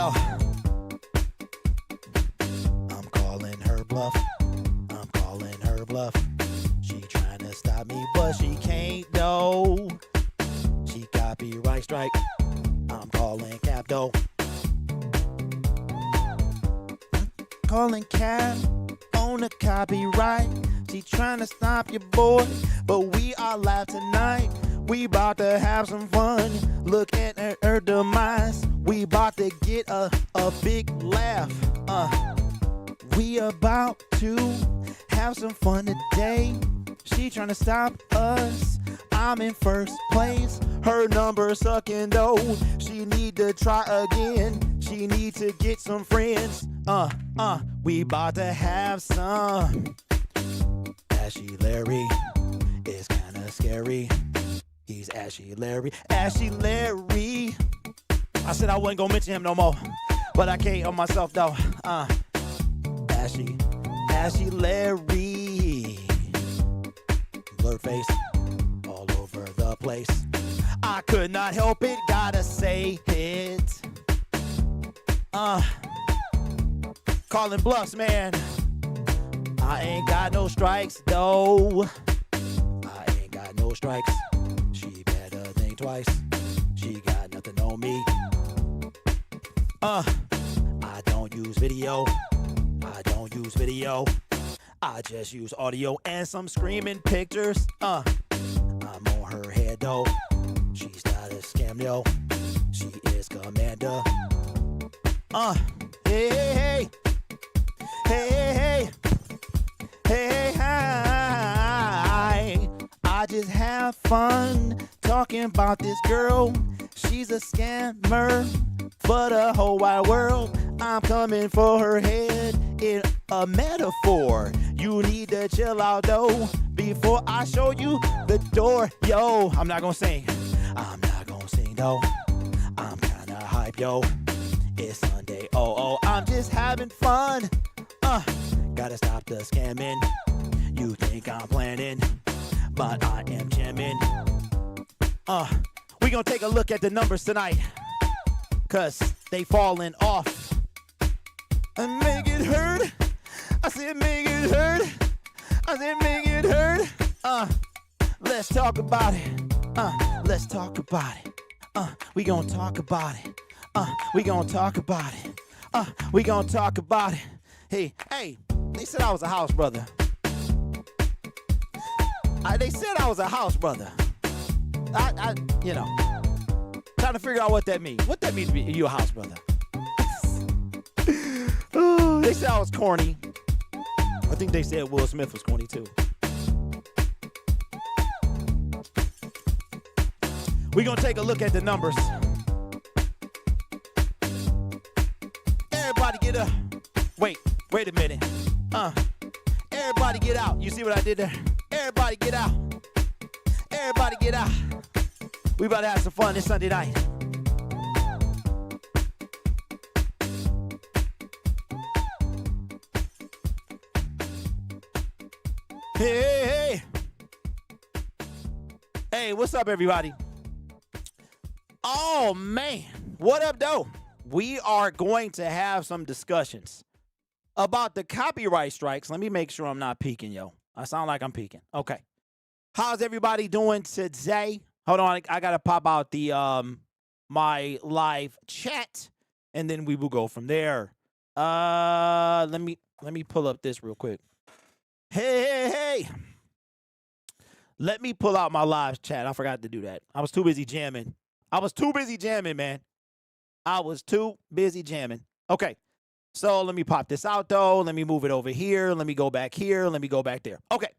Yo, I'm calling her bluff. I'm calling her bluff. She trying to stop me, but she can't though. She copyright strike. I'm calling Cap though. Calling Cap on the copyright. She trying to stop your boy, but we are live tonight. We about to have some fun. Look at her demise. We about to get a big laugh. We about to have some fun today. She trying to stop us. I'm in first place. Her number sucking though. She need to try again. She need to get some friends. We about to have some. Ashy Larry is kinda scary. He's Ashy Larry. Ashy Larry. I said I wasn't gonna mention him no more, but I can't help myself though. Ashy Larry. Blurred face all over the place. I could not help it, gotta say it. Calling bluffs, man. I ain't got no strikes though. I ain't got no strikes. She better think twice. She got nothing on me. I don't use video. I don't use video. I just use audio and some screaming pictures. I'm on her head though. She's not a scam yo. She is Commander. Hey, hi. I just have fun talking about this girl. She's a scammer for the whole wide world. I'm coming for her head in a metaphor. You need to chill out though before I show you the door. Yo, I'm not gonna sing. I'm not gonna sing though. I'm kinda hype, yo. It's Sunday. Oh, I'm just having fun. Gotta stop the scamming. You think I'm planning, but I am jamming. We gonna take a look at the numbers tonight, cause they falling off. And make it hurt. I said make it hurt. I said make it hurt. Let's talk about it. Let's talk about it. We gonna talk about it. We gonna talk about it. We gonna talk about it. Hey, they said I was a house brother. They said I was a house brother. I trying to figure out what that means. What that means to be you a house brother? They said I was corny. I think they said Will Smith was corny too. We're gonna take a look at the numbers. Everybody get up. Wait a minute. Everybody get out. You see what I did there? Everybody get out. Everybody get out. We about to have some fun this Sunday night. Hey, what's up, everybody? Oh, man. What up, though? We are going to have some discussions about the copyright strikes. Let me make sure I'm not peeking, yo. I sound like I'm peeking. Okay. How's everybody doing today? Hold on. I got to pop out the my live chat, and then we will go from there. Let me pull up this real quick. Hey. Let me pull out my live chat. I forgot to do that. I was too busy jamming. Man. I was too busy jamming. Okay. So let me pop this out, though. Let me move it over here. Let me go back here. Let me go back there. Okay.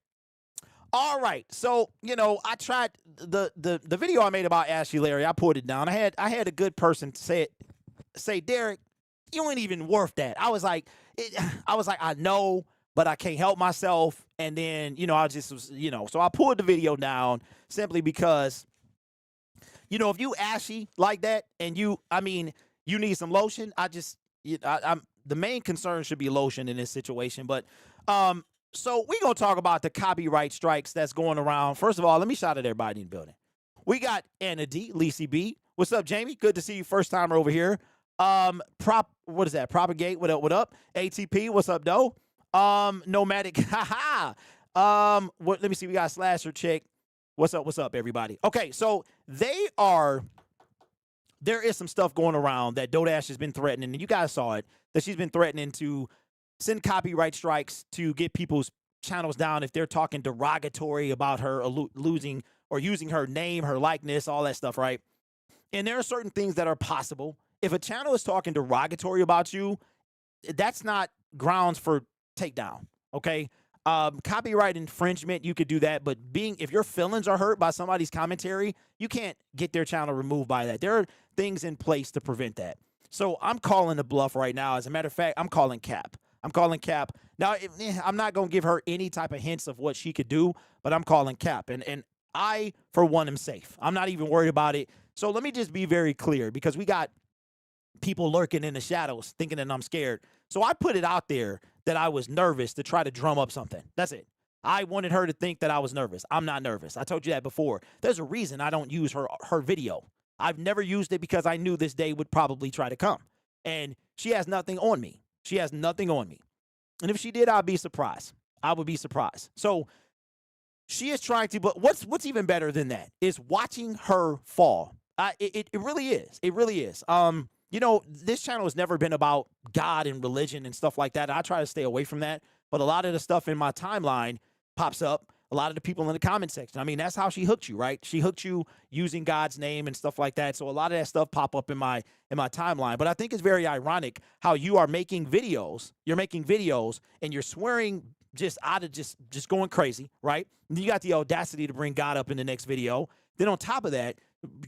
All right. So, I tried the video I made about Ashley Larry. I pulled it down. I had a good person say, Derek, you ain't even worth that. I was like, I know, but I can't help myself. And then, I just was, so I pulled the video down simply because, if you ashy like that and you need some lotion, I'm the main concern should be lotion in this situation. But, so we're going to talk about the copyright strikes that's going around. First of all, let me shout at everybody in the building. We got Anna D, Lacey B. What's up, Jamie? Good to see you first timer over here. What is that? Propagate. What up? What up? ATP. What's up, though? Nomadic. Haha. Let me see. We got Slasher Chick. What's up? What's up, everybody? Okay, so there is some stuff going around that Dodash has been threatening, and you guys saw it, that she's been threatening to send copyright strikes to get people's channels down if they're talking derogatory about her or losing or using her name, her likeness, all that stuff, right? And there are certain things that are possible. If a channel is talking derogatory about you, that's not grounds for takedown, okay? Copyright infringement, you could do that, but if your feelings are hurt by somebody's commentary, you can't get their channel removed by that. There are things in place to prevent that. So I'm calling the bluff right now. As a matter of fact, I'm calling cap. I'm calling cap. Now, I'm not going to give her any type of hints of what she could do, but I'm calling cap. And I, for one, am safe. I'm not even worried about it. So let me just be very clear, because we got people lurking in the shadows thinking that I'm scared. So I put it out there that I was nervous to try to drum up something. That's it. I wanted her to think that I was nervous. I'm not nervous. I told you that before. There's a reason I don't use her video. I've never used it because I knew this day would probably try to come. And she has nothing on me. She has nothing on me. And if she did, I'd be surprised. I would be surprised. So she is trying to, but what's even better than that is watching her fall. It really is. It really is. You know, this channel has never been about God and religion and stuff like that. I try to stay away from that. But a lot of the stuff in my timeline pops up. A lot of the people in the comment section. I mean, that's how she hooked you, right? She hooked you using God's name and stuff like that. So a lot of that stuff pop up in my timeline. But I think it's very ironic how you are making videos. You're making videos and you're swearing just out of just going crazy, right? And you got the audacity to bring God up in the next video. Then on top of that,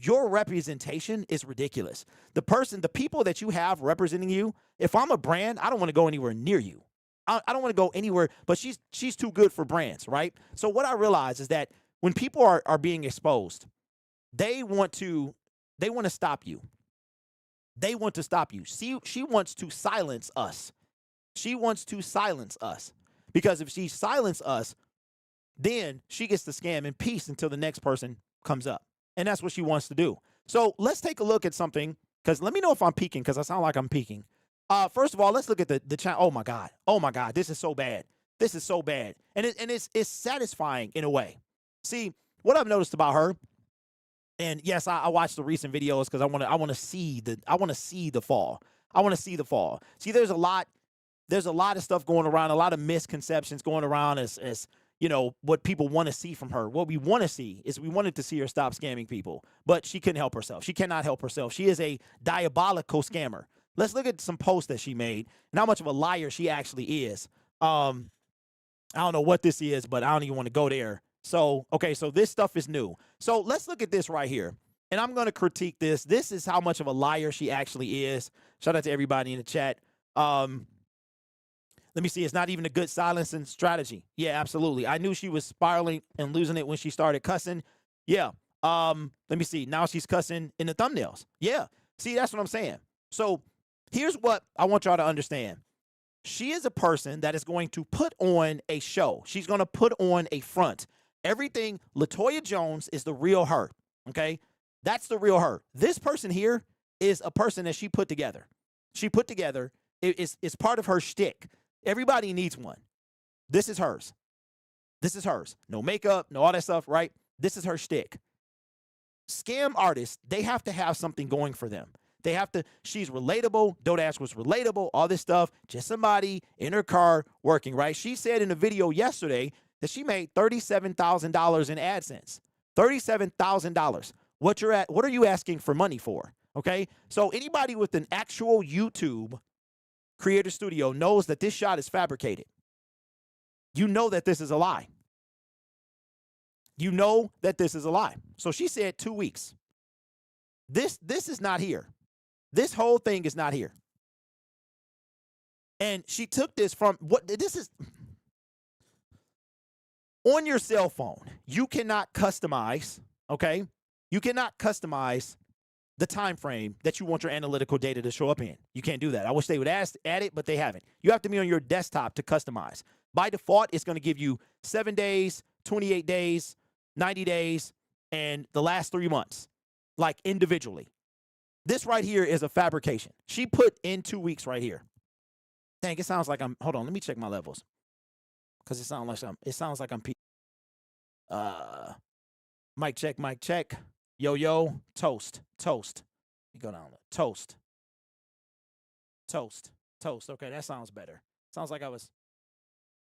your representation is ridiculous. The people that you have representing you, if I'm a brand, I don't want to go anywhere near you. I don't want to go anywhere, but she's too good for brands, right? So what I realize is that when people are being exposed, they want to stop you. They want to stop you. She wants to silence us. She wants to silence us. Because if she silences us, then she gets to scam in peace until the next person comes up. And that's what she wants to do. So let's take a look at something, because let me know if I'm peeking, because I sound like I'm peeking. First of all, let's look at the channel. Oh my God. Oh my God. This is so bad. This is so bad. And it's satisfying in a way. See, what I've noticed about her, and yes, I watched the recent videos because I want to see the fall. I want to see the fall. See, there's a lot of stuff going around, a lot of misconceptions going around as you know, what people want to see from her. What we want to see is we wanted to see her stop scamming people, but she couldn't help herself. She cannot help herself. She is a diabolical scammer. Let's look at some posts that she made and how much of a liar she actually is. I don't know what this is, but I don't even want to go there. So, okay, so this stuff is new. So let's look at this right here. And I'm going to critique this. This is how much of a liar she actually is. Shout out to everybody in the chat. Let me see. It's not even a good silencing strategy. Yeah, absolutely. I knew she was spiraling and losing it when she started cussing. Yeah. Let me see. Now she's cussing in the thumbnails. Yeah. See, that's what I'm saying. So here's what I want y'all to understand. She is a person that is going to put on a show. She's going to put on a front. Everything. LaToya Jones is the real her. Okay. That's the real her. This person here is a person that she put together. She put together. It's part of her shtick. Everybody needs one. This is hers. This is hers. No makeup, no all that stuff, right? This is her shtick. Scam artists, they have to have something going for them. They have to, she's relatable. Dodash was relatable, all this stuff. Just somebody in her car working, right? She said in a video yesterday that she made $37,000 in AdSense. $37,000. What are you asking for money for? Okay? So anybody with an actual YouTube creator studio knows that this shot is fabricated. You know that this is a lie. You know that this is a lie. So she said 2 weeks. This is not here. This whole thing is not here. And she took this from this is on your cell phone. You cannot customize, okay? You cannot customize the time frame that you want your analytical data to show up in. You can't do that. I wish they would add it, but they haven't. You have to be on your desktop to customize. By default, it's going to give you 7 days, 28 days, 90 days, and the last 3 months, like individually. This right here is a fabrication. She put in 2 weeks right here. Dang, it sounds like I'm, hold on, let me check my levels. Because it sounds like I'm mic check, mic check. Yo, yo, toast, toast. Let me go down. Toast. Toast. Toast. Okay, that sounds better. Sounds like I was,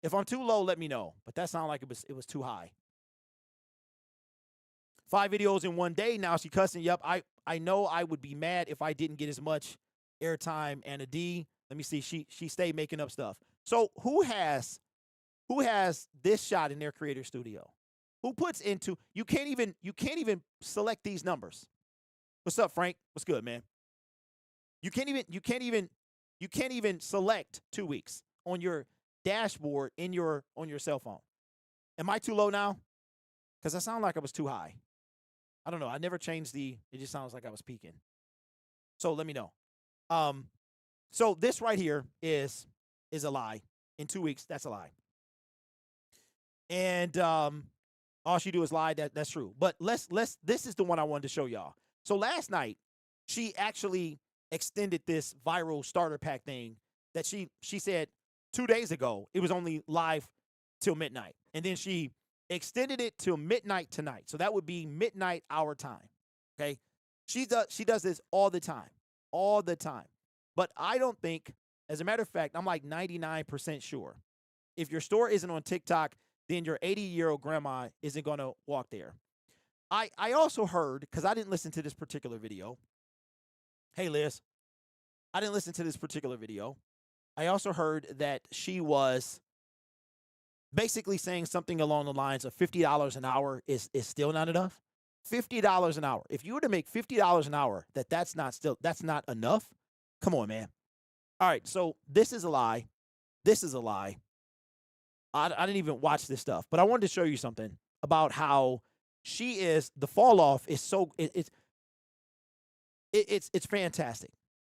if I'm too low, let me know. But that sounded like it was too high. 5 videos in 1 day. Now she cussing. Yep, I know I would be mad if I didn't get as much airtime and a D. Let me see. She stayed making up stuff. So who has this shot in their creator studio? Who puts into, you can't even select these numbers. What's up, Frank? What's good, man? You can't even select 2 weeks on your dashboard on your cell phone. Am I too low now? Because I sound like I was too high. I don't know. I never changed it just sounds like I was peaking. So let me know. So this right here is a lie. In 2 weeks, that's a lie. And all she do is lie. That's true. But this is the one I wanted to show y'all. So last night, she actually extended this viral starter pack thing that she said 2 days ago it was only live till midnight. And then she extended it till midnight tonight. So that would be midnight our time. Okay? She does this all the time. All the time. But I don't think, as a matter of fact, I'm like 99% sure. If your store isn't on TikTok, then your 80-year-old grandma isn't going to walk there. I also heard, because I didn't listen to this particular video. Hey, Liz. I didn't listen to this particular video. I also heard that she was basically saying something along the lines of $50 an hour is still not enough. $50 an hour. If you were to make $50 an hour, that's not enough. Come on, man. All right, so this is a lie. This is a lie. I didn't even watch this stuff, but I wanted to show you something about how the fall off is so it's fantastic.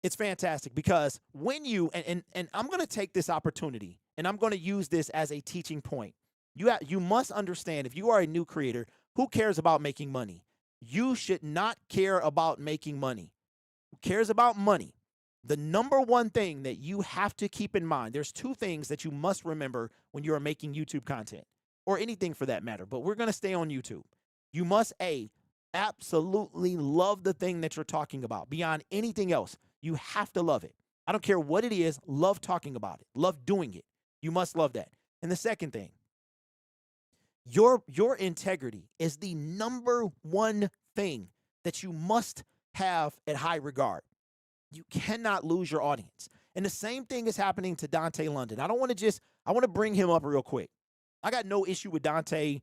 It's fantastic because when you and I'm going to take this opportunity and I'm going to use this as a teaching point. You must understand, if you are a new creator, who cares about making money? You should not care about making money. Who cares about money? The number one thing that you have to keep in mind, there's 2 things that you must remember when you are making YouTube content, or anything for that matter, but we're going to stay on YouTube. You must, absolutely love the thing that you're talking about beyond anything else. You have to love it. I don't care what it is. Love talking about it. Love doing it. You must love that. And the second thing, your integrity is the number one thing that you must have at high regard. You cannot lose your audience. And the same thing is happening to Dante London. I want to bring him up real quick. I got no issue with Dante.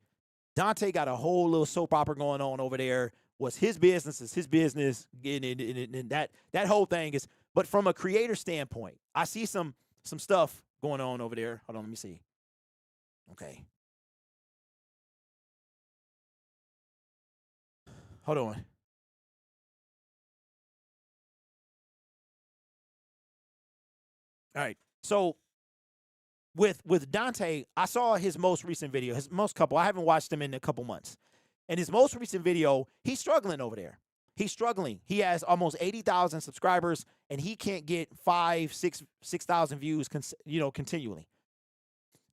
Dante got a whole little soap opera going on over there. What's his business is his business. And that whole thing is, but from a creator standpoint, I see some stuff going on over there. Hold on, let me see. Okay. Hold on. All right. So with Dante, I saw his most recent video, his most couple. I haven't watched him in a couple months. And his most recent video, he's struggling over there. He's struggling. He has almost 80,000 subscribers, and he can't get 6,000 views, continually.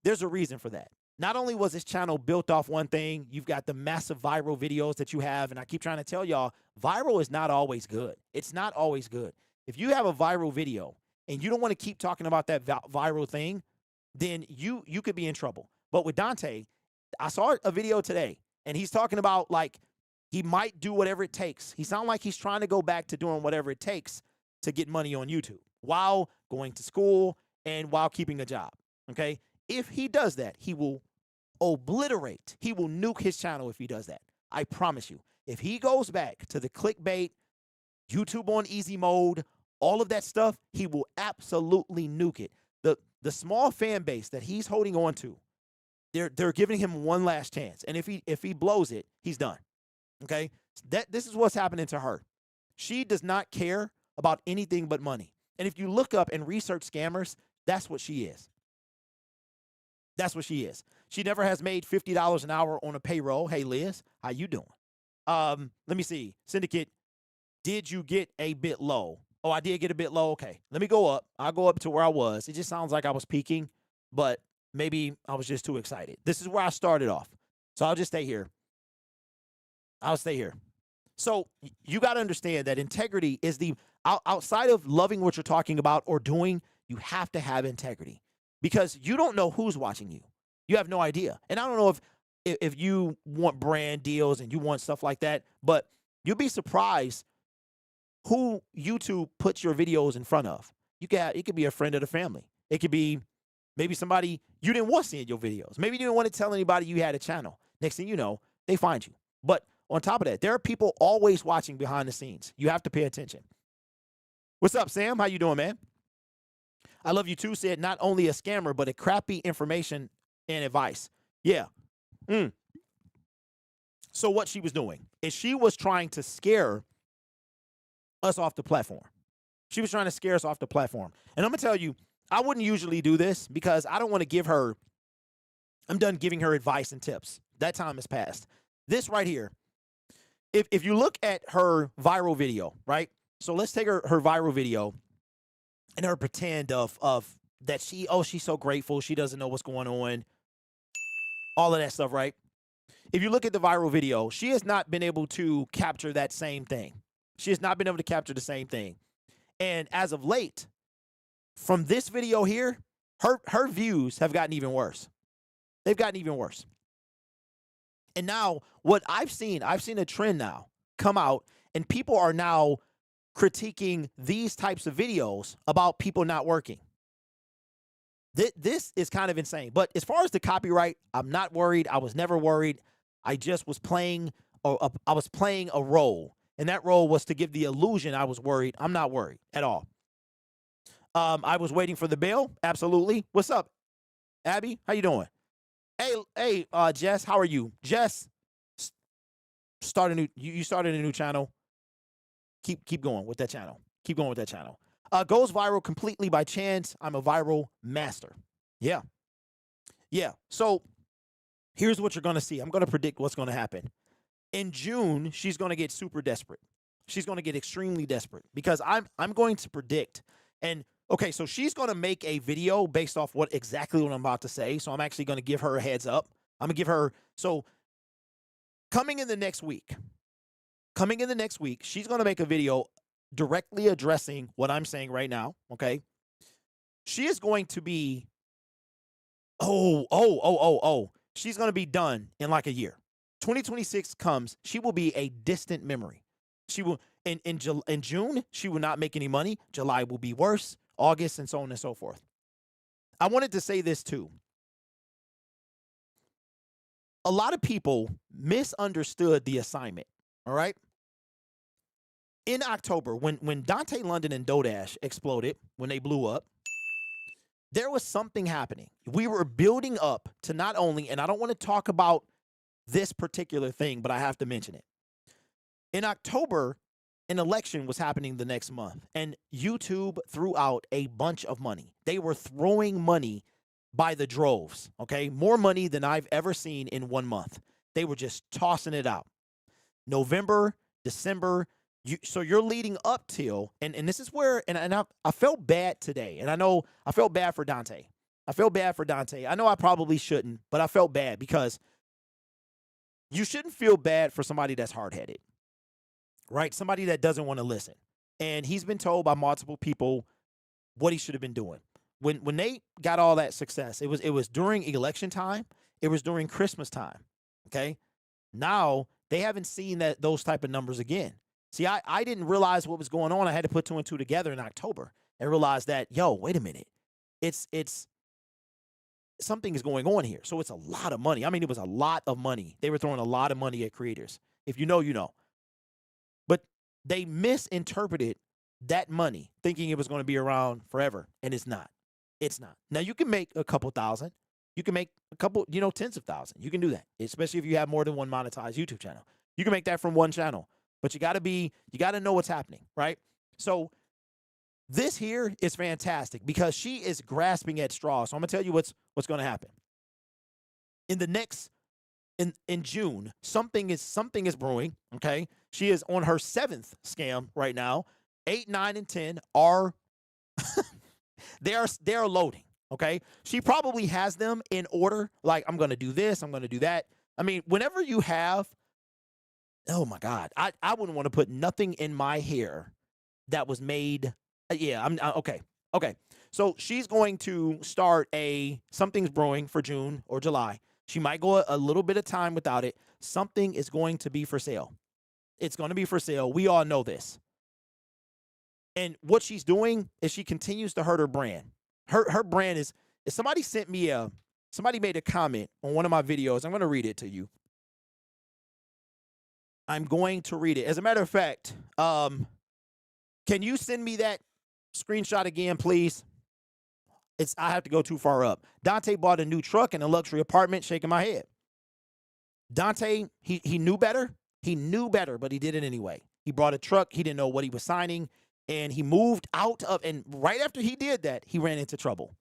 There's a reason for that. Not only was his channel built off one thing, you've got the massive viral videos that you have, and I keep trying to tell y'all, viral is not always good. It's not always good. If you have a viral video and you don't want to keep talking about that viral thing, then you could be in trouble. But with Dante, I saw a video today, and he's talking about, like, he might do whatever it takes. He sounds like he's trying to go back to doing whatever it takes to get money on YouTube while going to school and while keeping a job, okay? If he does that, he will obliterate. He will nuke his channel if he does that. I promise you. If he goes back to the clickbait, YouTube on easy mode, all of that stuff, he will absolutely nuke it. The small fan base that he's holding on to, they're giving him one last chance. And if he blows it, he's done. Okay? This is what's happening to her. She does not care about anything but money. And if you look up and research scammers, that's what she is. That's what she is. She never has made $50 an hour on a payroll. Hey, Liz, how you doing? Let me see. Syndicate. Did you get a bit low? Oh, I did get a bit low. Okay, let me go up. I'll go up to where I was. It just sounds like I was peaking, but maybe I was just too excited. This is where I started off. So I'll just stay here. I'll stay here. So you got to understand that integrity is the outside of loving what you're talking about or doing, you have to have integrity because you don't know who's watching you. You have no idea. And I don't know if you want brand deals and you want stuff like that, but you'll be surprised who YouTube puts your videos in front of. It could be a friend of the family. It could be maybe somebody you didn't want seeing your videos. Maybe you didn't want to tell anybody you had a channel. Next thing you know, they find you. But on top of that, there are people always watching behind the scenes. You have to pay attention. What's up, Sam? How you doing, man? I love you too. Said not only a scammer, but a crappy information and advice. Yeah. So what she was doing is she was trying to scare us off the platform. She was trying to scare us off the platform. And I'm going to tell you, I wouldn't usually do this because I don't want to give her, I'm done giving her advice and tips. That time has passed. This right here, if you look at her viral video, right? So let's take her viral video and her pretend of that she's so grateful. She doesn't know what's going on. All of that stuff, right? If you look at the viral video, she has not been able to capture that same thing. She has not been able to capture the same thing. And as of late, from this video here, her views have gotten even worse. They've gotten even worse. And now what I've seen a trend now come out, and people are now critiquing these types of videos about people not working. This is kind of insane. But as far as the copyright, I'm not worried. I was never worried. I just was playing a role. And that role was to give the illusion I was worried. I'm not worried at all. I was waiting for the bill. Absolutely. What's up, Abby? How you doing? Hey, Jess, how are you? Jess, you started a new channel. Keep going with that channel. Keep going with that channel. Goes viral completely by chance. I'm a viral master. Yeah. So here's what you're going to see. I'm going to predict what's going to happen. In June, she's going to get super desperate. She's going to get extremely desperate because I'm going to predict. And okay, so she's going to make a video based off exactly what I'm about to say. So I'm actually going to give her a heads up. I'm going to give her, so coming in the next week, she's going to make a video directly addressing what I'm saying right now. Okay. She is going to be, she's going to be done in like a year. 2026 comes, she will be a distant memory. She will in June, she will not make any money. July will be worse. August, and so on and so forth. I wanted to say this too. A lot of people misunderstood the assignment. All right. In October, when Dante London and Dodash exploded, when they blew up, there was something happening. We were building up to not only, and I don't want to talk about this particular thing, but I have to mention it. In October, an election was happening the next month, and YouTube threw out a bunch of money. They were throwing money by the droves, okay? More money than I've ever seen in 1 month. They were just tossing it out. November, December, so you're leading up till, and this is where, and I felt bad today, and I know I felt bad for Dante. I know I probably shouldn't, but I felt bad because you shouldn't feel bad for somebody that's hard-headed, right? Somebody that doesn't want to listen. And he's been told by multiple people what he should have been doing. When they got all that success, it was during election time. It was during Christmas time, okay? Now, they haven't seen those type of numbers again. See, I didn't realize what was going on. I had to put 2 and 2 together in October and realize that, wait a minute. It's something is going on here. So it's a lot of money. I mean, it was a lot of money. They were throwing a lot of money at creators. If you know, you know. But they misinterpreted that money thinking it was going to be around forever, and it's not. It's not. Now, you can make a couple thousand. You can make a couple, tens of thousands. You can do that, especially if you have more than one monetized YouTube channel. You can make that from one channel, but you got to know what's happening, right? So this here is fantastic because she is grasping at straws. So I'm going to tell you what's going to happen. In the in June. Something is brewing. Okay, she is on her 7th scam right now. 8, 9, and 10 are they're loading. Okay, she probably has them in order. Like, I'm gonna do this, I'm gonna do that. I mean, whenever you have, oh my God, I wouldn't want to put nothing in my hair that was made. Yeah, I'm okay. Okay, so she's going to start something's brewing for June or July. She might go a little bit of time without it. Something is going to be for sale. It's going to be for sale. We all know this. And what she's doing is she continues to hurt her brand. Her brand is, if somebody somebody made a comment on one of my videos. I'm going to read it to you. I'm going to read it. As a matter of fact, can you send me that screenshot again, please? I have to go too far up. Dante bought a new truck and a luxury apartment, shaking my head. Dante, he knew better. He knew better, but he did it anyway. He brought a truck. He didn't know what he was signing. And he moved out of, and right after he did that, he ran into trouble.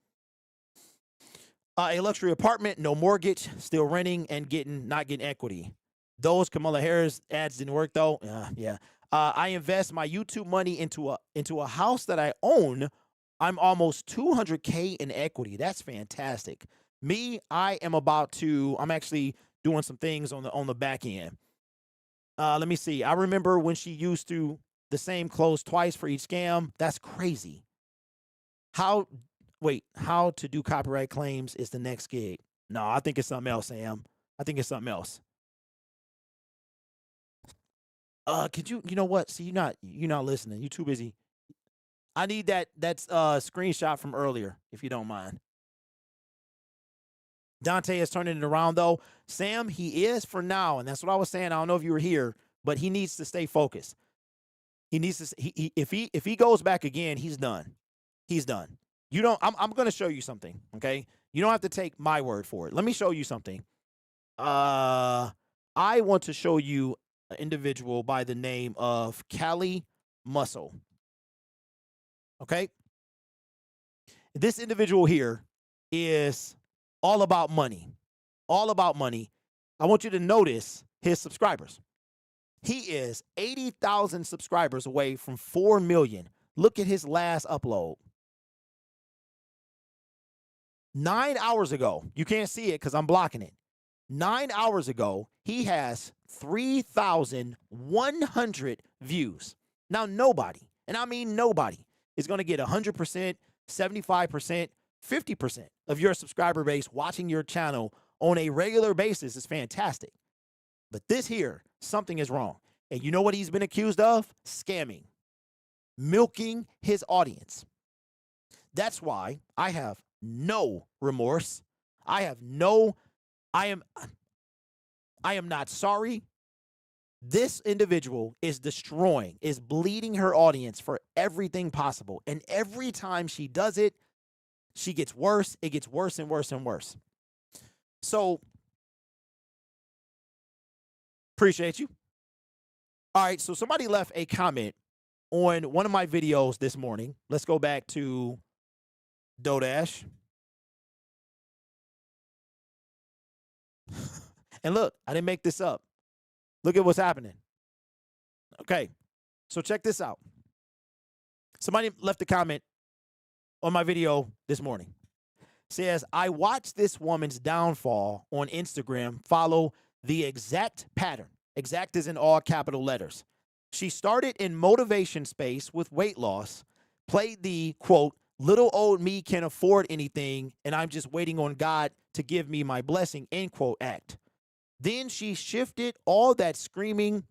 A luxury apartment, no mortgage, still renting and not getting equity. Those Kamala Harris ads didn't work though. Yeah. I invest my YouTube money into a house that I own. I'm almost 200K in equity. That's fantastic. Me, I'm actually doing some things on the back end. Let me see. I remember when she used to the same clothes twice for each scam. That's crazy. How to do copyright claims is the next gig. No, I think it's something else, Sam. I think it's something else. Could you know what? See, you're not listening. You're too busy. I need that's screenshot from earlier, if you don't mind. Dante is turning it around though. Sam, he is for now, and that's what I was saying. I don't know if you were here, but he needs to stay focused. He needs to. If he goes back again, he's done. He's done. You don't. I'm going to show you something. Okay. You don't have to take my word for it. Let me show you something. I want to show you an individual by the name of Callie Muscle. Okay. This individual here is all about money. All about money. I want you to notice his subscribers. He is 80,000 subscribers away from 4 million. Look at his last upload. 9 hours ago, you can't see it because I'm blocking it. 9 hours ago, he has 3,100 views. Now, nobody, and I mean nobody, is going to get 100%, 75%, 50% of your subscriber base watching your channel on a regular basis is fantastic. But this here, something is wrong. And you know what he's been accused of? Scamming. Milking his audience. That's why I have no remorse. I am not sorry. This individual is bleeding her audience for everything possible. And every time she does it, she gets worse. It gets worse and worse and worse. So, appreciate you. All right, so somebody left a comment on one of my videos this morning. Let's go back to Dodash. And look, I didn't make this up. Look at what's happening. Okay, so check this out. Somebody left a comment on my video this morning. Says, I watched this woman's downfall on Instagram follow the exact pattern. Exact is in all capital letters. She started in motivation space with weight loss, played the, quote, little old me can't afford anything, and I'm just waiting on God to give me my blessing, end quote, act. Then she shifted to all that screaming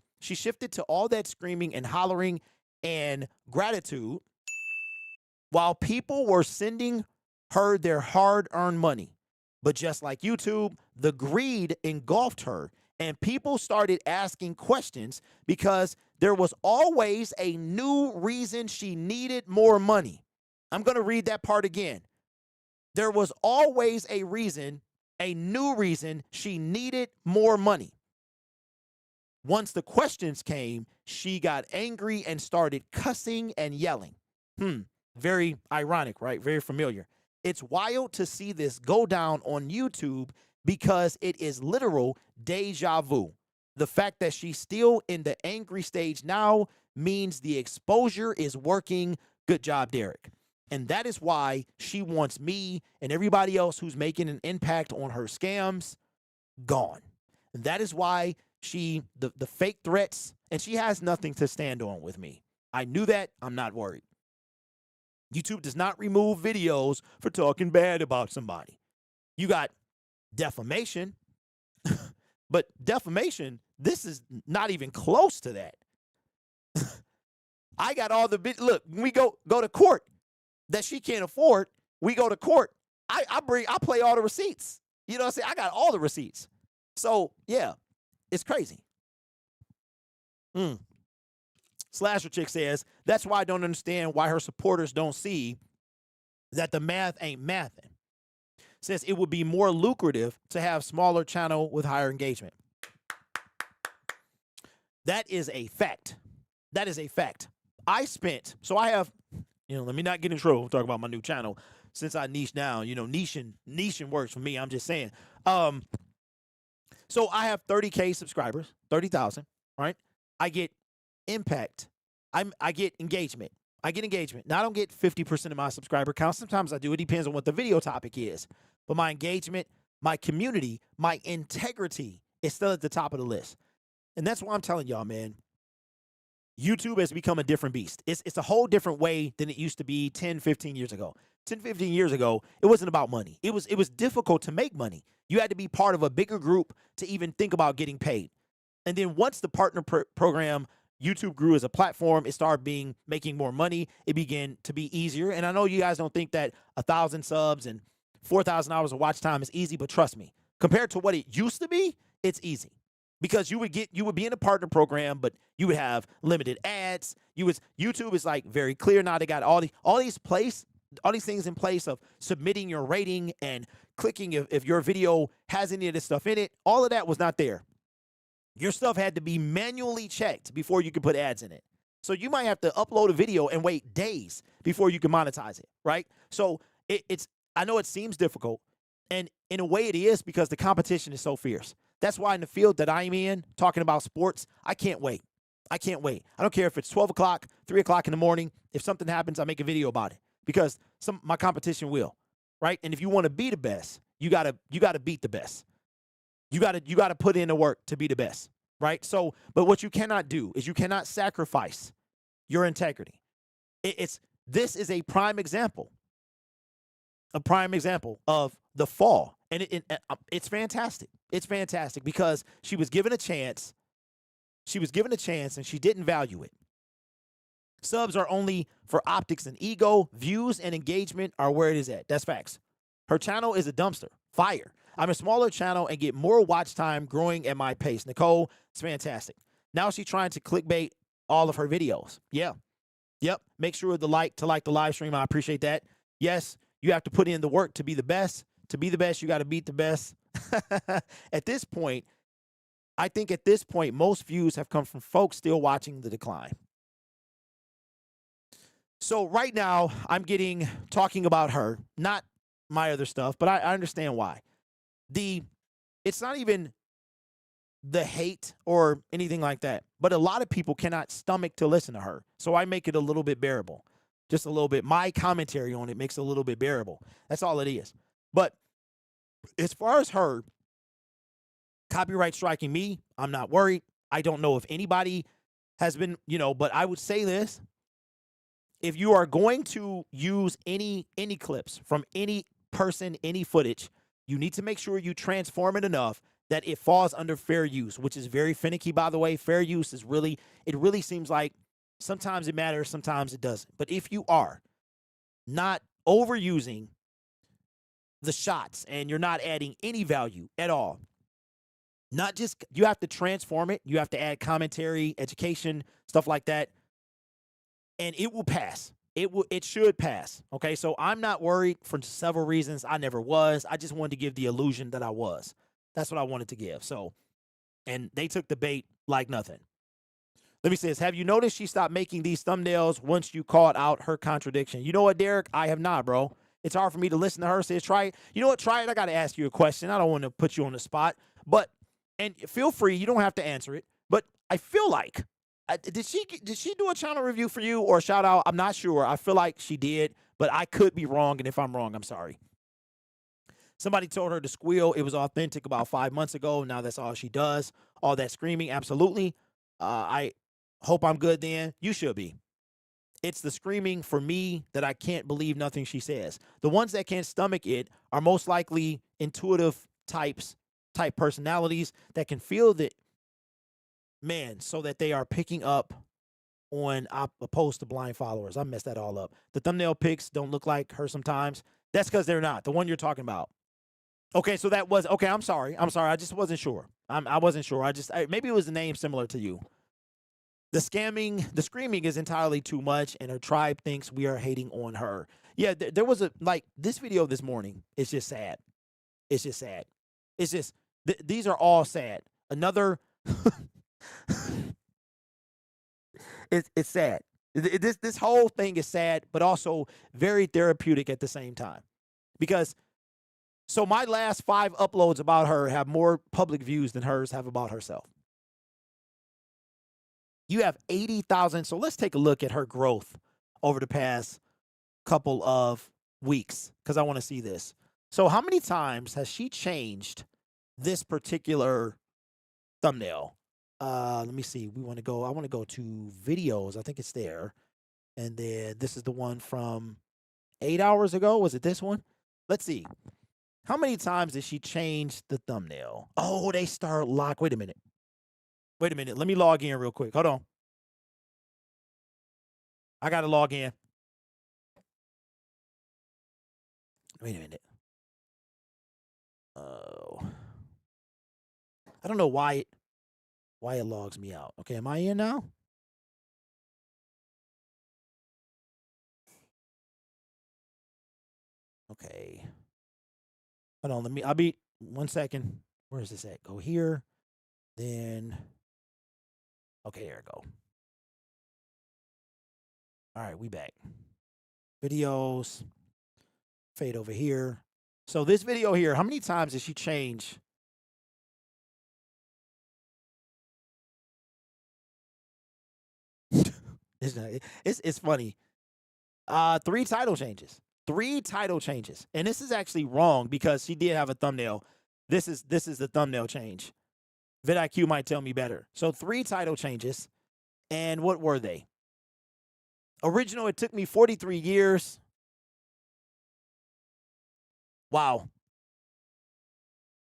and hollering and gratitude while people were sending her their hard-earned money. But just like YouTube, the greed engulfed her, and people started asking questions because there was always a new reason she needed more money. I'm going to read that part again. There was always a new reason she needed more money. Once the questions came, she got angry and started cussing and yelling. Very ironic, right? Very familiar. It's wild to see this go down on YouTube because it is literal deja vu. The fact that she's still in the angry stage now means the exposure is working. Good job, Derek. And that is why she wants me and everybody else who's making an impact on her scams gone. And that is why the fake threats, and she has nothing to stand on with me. I knew that. I'm not worried. YouTube does not remove videos for talking bad about somebody. You got defamation, but defamation, this is not even close to that. I got all the look, when we go to court that she can't afford, we go to court. I play all the receipts. You know what I'm saying? I got all the receipts. So yeah, it's crazy. Slasher Chick says, that's why I don't understand why her supporters don't see that the math ain't mathing. Says it would be more lucrative to have smaller channel with higher engagement. That is a fact. That is a fact. So I have, let me not get in trouble talk about my new channel since I niche now, niching works for me. I'm just saying. So I have 30K subscribers, 30,000, right? I get impact. I get engagement. Now I don't get 50% of my subscriber count. Sometimes I do. It depends on what the video topic is. But my engagement, my community, my integrity is still at the top of the list. And that's why I'm telling y'all, man, YouTube has become a different beast. It's a whole different way than it used to be 10, 15 years ago. 10, 15 years ago, it wasn't about money. It was difficult to make money. You had to be part of a bigger group to even think about getting paid. And then once the partner program, YouTube grew as a platform, it started making more money. It began to be easier. And I know you guys don't think that 1,000 subs and 4,000 hours of watch time is easy, but trust me, compared to what it used to be, it's easy. Because you would be in a partner program, but you would have limited ads. YouTube is like very clear now. They got all these things in place of submitting your rating and clicking if your video has any of this stuff in it. All of that was not there. Your stuff had to be manually checked before you could put ads in it. So you might have to upload a video and wait days before you can monetize it, right? So I know it seems difficult, and in a way it is because the competition is so fierce. That's why in the field that I'm in, talking about sports, I can't wait. I don't care if it's 12 o'clock, 3 o'clock in the morning. If something happens, I make a video about it because my competition will, right? And if you want to be the best, you gotta beat the best. You gotta put in the work to be the best, right? So, but what you cannot do is you cannot sacrifice your integrity. This is a prime example of the fall, and it's fantastic. It's fantastic because she was given a chance. And she didn't value it. Subs are only for optics and ego. Views and engagement are where it is at. That's facts. Her channel is a dumpster. Fire. I'm a smaller channel and get more watch time growing at my pace. Nicole, it's fantastic. Now she's trying to clickbait all of her videos. Yeah. Yep. Make sure to like the live stream. I appreciate that. Yes, you have to put in the work to be the best. To be the best, you got to beat the best. At this point, most views have come from folks still watching the decline. So right now, I'm talking about her, not my other stuff, but I understand why. It's not even the hate or anything like that, but a lot of people cannot stomach to listen to her. So I make it a little bit bearable. Just a little bit. My commentary on it makes it a little bit bearable. That's all it is. But as far as her copyright striking me, I'm not worried. I don't know if anybody has been, but I would say this. If you are going to use any clips from any person, any footage, you need to make sure you transform it enough that it falls under fair use, which is very finicky, by the way. Fair use is really seems like sometimes it matters, sometimes it doesn't. But if you are not overusing the shots and you're not adding any value at all, you have to transform it. You have to add commentary, education, stuff like that. And it will pass. It should pass. Okay, so I'm not worried for several reasons. I never was. I just wanted to give the illusion that I was. That's what I wanted to give. So, and they took the bait like nothing. Let me say this. Have you noticed she stopped making these thumbnails once you called out her contradiction? You know what, Derek? I have not, bro. It's hard for me to listen to her say, try it. You know what? Try it. I got to ask you a question. I don't want to put you on the spot, but, and feel free. You don't have to answer it, but I feel like, did she do a channel review for you or a shout out? I'm not sure. I feel like she did, but I could be wrong. And if I'm wrong, I'm sorry. Somebody told her to squeal. It was authentic about 5 months ago. Now that's all she does. All that screaming. Absolutely. I hope I'm good then. You should be. It's the screaming for me that I can't believe nothing she says. The ones that can't stomach it are most likely intuitive type personalities that can feel that, man, so that they are picking up on opposed to blind followers. I messed that all up. The thumbnail pics don't look like her sometimes. That's because they're not. The one you're talking about. Okay, so that was, okay, I'm sorry. I just wasn't sure. I wasn't sure. Maybe it was a name similar to you. The screaming is entirely too much, and her tribe thinks we are hating on her. Yeah, there was this video this morning. It's just sad. It's just sad. It's just, these are all sad. Another, it's sad. This whole thing is sad, but also very therapeutic at the same time. Because, so my last 5 uploads about her have more public views than hers have about herself. You have 80,000. So let's take a look at her growth over the past couple of weeks, because I want to see this. So how many times has she changed this particular thumbnail? Let me see. I want to go to videos. I think it's there. And then this is the one from 8 hours ago. Was it this one? Let's see. How many times did she change the thumbnail? Oh, they start lock. Wait a minute. Let me log in real quick. Hold on. I got to log in. Wait a minute. Oh. I don't know why it logs me out. Okay, am I in now? Okay. Hold on, I'll be 1 second. Where is this at? Go here. Then, okay, there we go. All right, we back. Videos, fade over here. So this video here, how many times did she change? It's funny. 3 title changes. 3 title changes. And this is actually wrong because she did have a thumbnail. This is the thumbnail change. vidIQ might tell me better. So 3 title changes. And what were they? Original, it took me 43 years. Wow.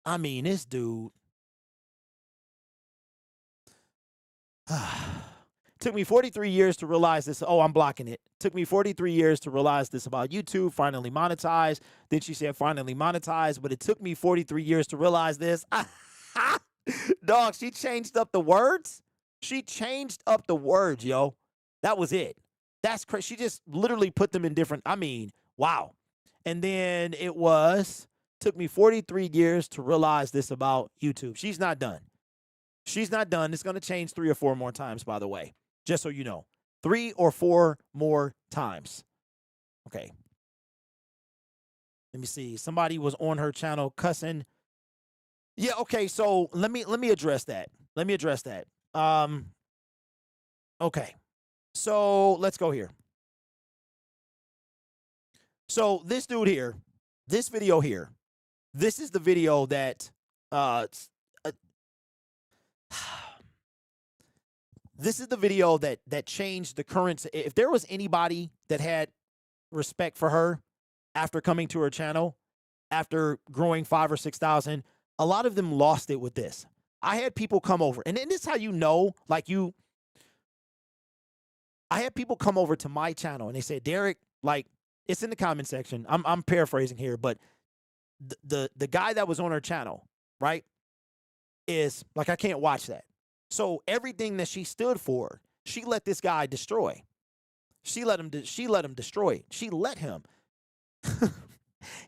I mean, this dude. Took me 43 years to realize this. Oh, I'm blocking it. Took me 43 years to realize this about YouTube. Finally monetized. Then she said finally monetized, but it took me 43 years to realize this. Dog, she changed up the words. She changed up the words, yo. That was it. That's crazy. She just literally put them in different, I mean, wow. And then it took me 43 years to realize this about YouTube. She's not done. She's not done. It's going to change 3 or 4 more times, by the way. Just so you know. 3 or 4 more times. Okay. Let me see. Somebody was on her channel cussing. Yeah, okay, so let me address that. Okay. So let's go here. So this dude here, this video here, this is the video that this is the video that changed the current. If there was anybody that had respect for her after coming to her channel, after growing 5,000 or 6,000, a lot of them lost it with this. I had people come over, and this is how you know, I had people come over to my channel and they said, Derek, it's in the comment section. I'm paraphrasing here, but the guy that was on her channel, right, is I can't watch that. So everything that she stood for, she let this guy destroy. She let him destroy. She let him.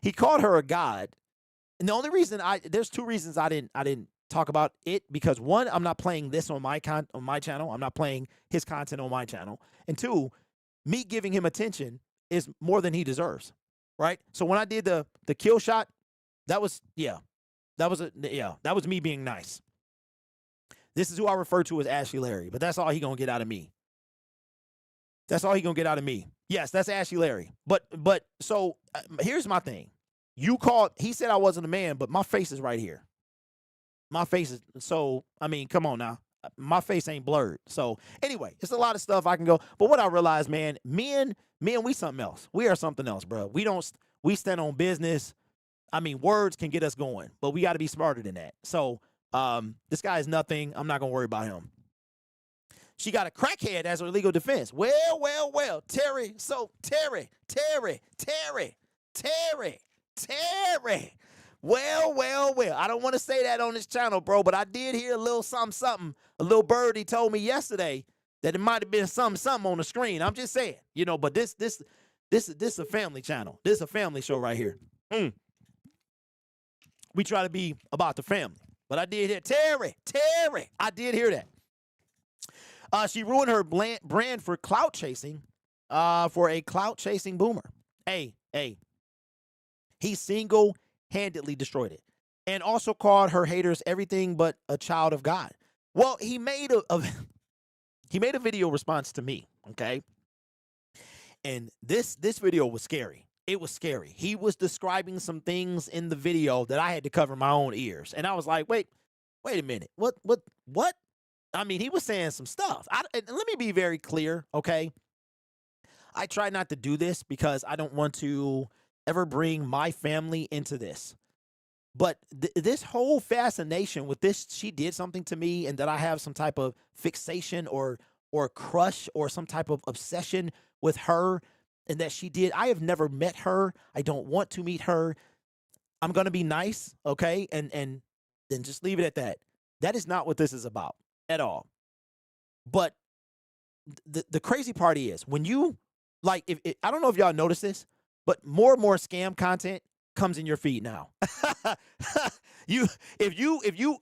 He called her a god. And the only reason there's 2 reasons I didn't talk about it, because 1, I'm not playing this on my channel. I'm not playing his content on my channel. And 2, me giving him attention is more than he deserves, right? So when I did the kill shot, that was that was me being nice. This is who I refer to as Ashley Larry, but that's all he gonna get out of me. That's all he gonna get out of me. Yes, that's Ashley Larry. But so here's my thing. You called. He said I wasn't a man, but my face is right here. My face is so. I mean, come on now. My face ain't blurred. So anyway, it's a lot of stuff I can go. But what I realized, man, men, we something else. We are something else, bro. We stand on business. I mean, words can get us going, but we got to be smarter than that. So this guy is nothing. I'm not gonna worry about him. She got a crackhead as her legal defense. Well. Terry. Well. I don't want to say that on this channel, bro, but I did hear a little something. A little birdie told me yesterday that it might have been something on the screen. I'm just saying, but this is a family channel. This is a family show right here. We try to be about the family. But I did hear Terry. I did hear that. She ruined her brand for clout chasing, for a clout chasing boomer. Hey, he single-handedly destroyed it, and also called her haters everything but a child of God. Well, he made a video response to me, okay, and this video was scary. It was scary. He was describing some things in the video that I had to cover my own ears. And I was like, wait a minute. What? I mean, he was saying some stuff. And let me be very clear, okay? I try not to do this because I don't want to ever bring my family into this. But this whole fascination with this, she did something to me, and that I have some type of fixation or crush or some type of obsession with her, and that she did. I have never met her. I don't want to meet her. I'm going to be nice, okay? And then just leave it at that. That is not what this is about at all. But the crazy part is when you, like, I don't know if y'all notice this, but more and more scam content comes in your feed now.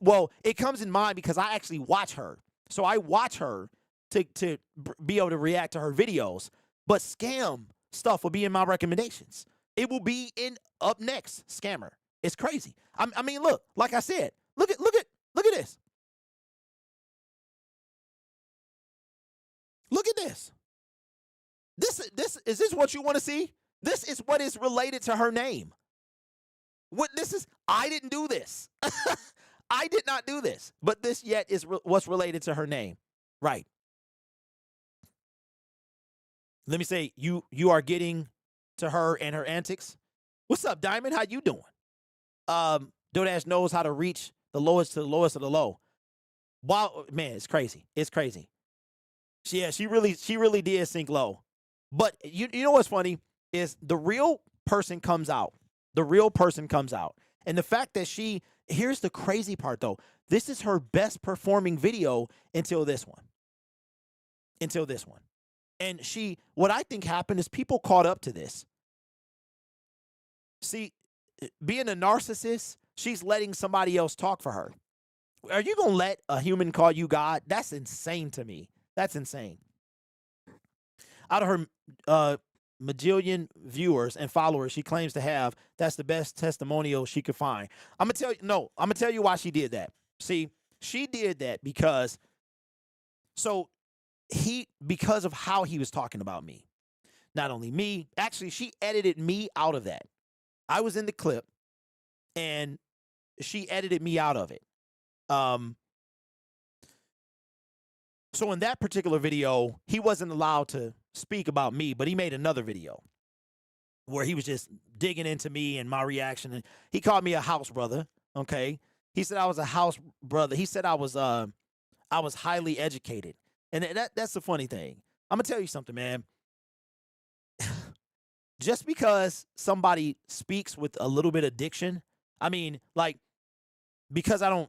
Well, it comes in mine because I actually watch her. So I watch her to be able to react to her videos. But scam stuff will be in my recommendations. It will be in up next, scammer. It's crazy. I mean, look, like I said, look at this. Look at this. This is this what you want to see? This is what is related to her name. What this is, I didn't do this. I did not do this. But this yet is what's related to her name. Right. Let me say, you are getting to her and her antics. What's up, Diamond? How you doing? Dodash knows how to reach the lowest to the lowest of the low. Wow, man, it's crazy. It's crazy. She really did sink low. But you know what's funny is the real person comes out. The real person comes out. And the fact that here's the crazy part though. This is her best performing video until this one. And what I think happened is people caught up to this. See, being a narcissist, she's letting somebody else talk for her. Are you going to let a human call you God? That's insane to me. That's insane. Out of her majillion viewers and followers she claims to have, that's the best testimonial she could find. I'm going to tell you why she did that. See, she did that because of how he was talking about me. Not only me, actually, she edited me out of that. I was in the clip, and she edited me out of it. So in that particular video, he wasn't allowed to speak about me, but he made another video where he was just digging into me and my reaction. And he called me a house brother, okay? He said I was a house brother. He said I was highly educated. And that's the funny thing. I'm going to tell you something, man. Just because somebody speaks with a little bit of diction, I mean, like, because I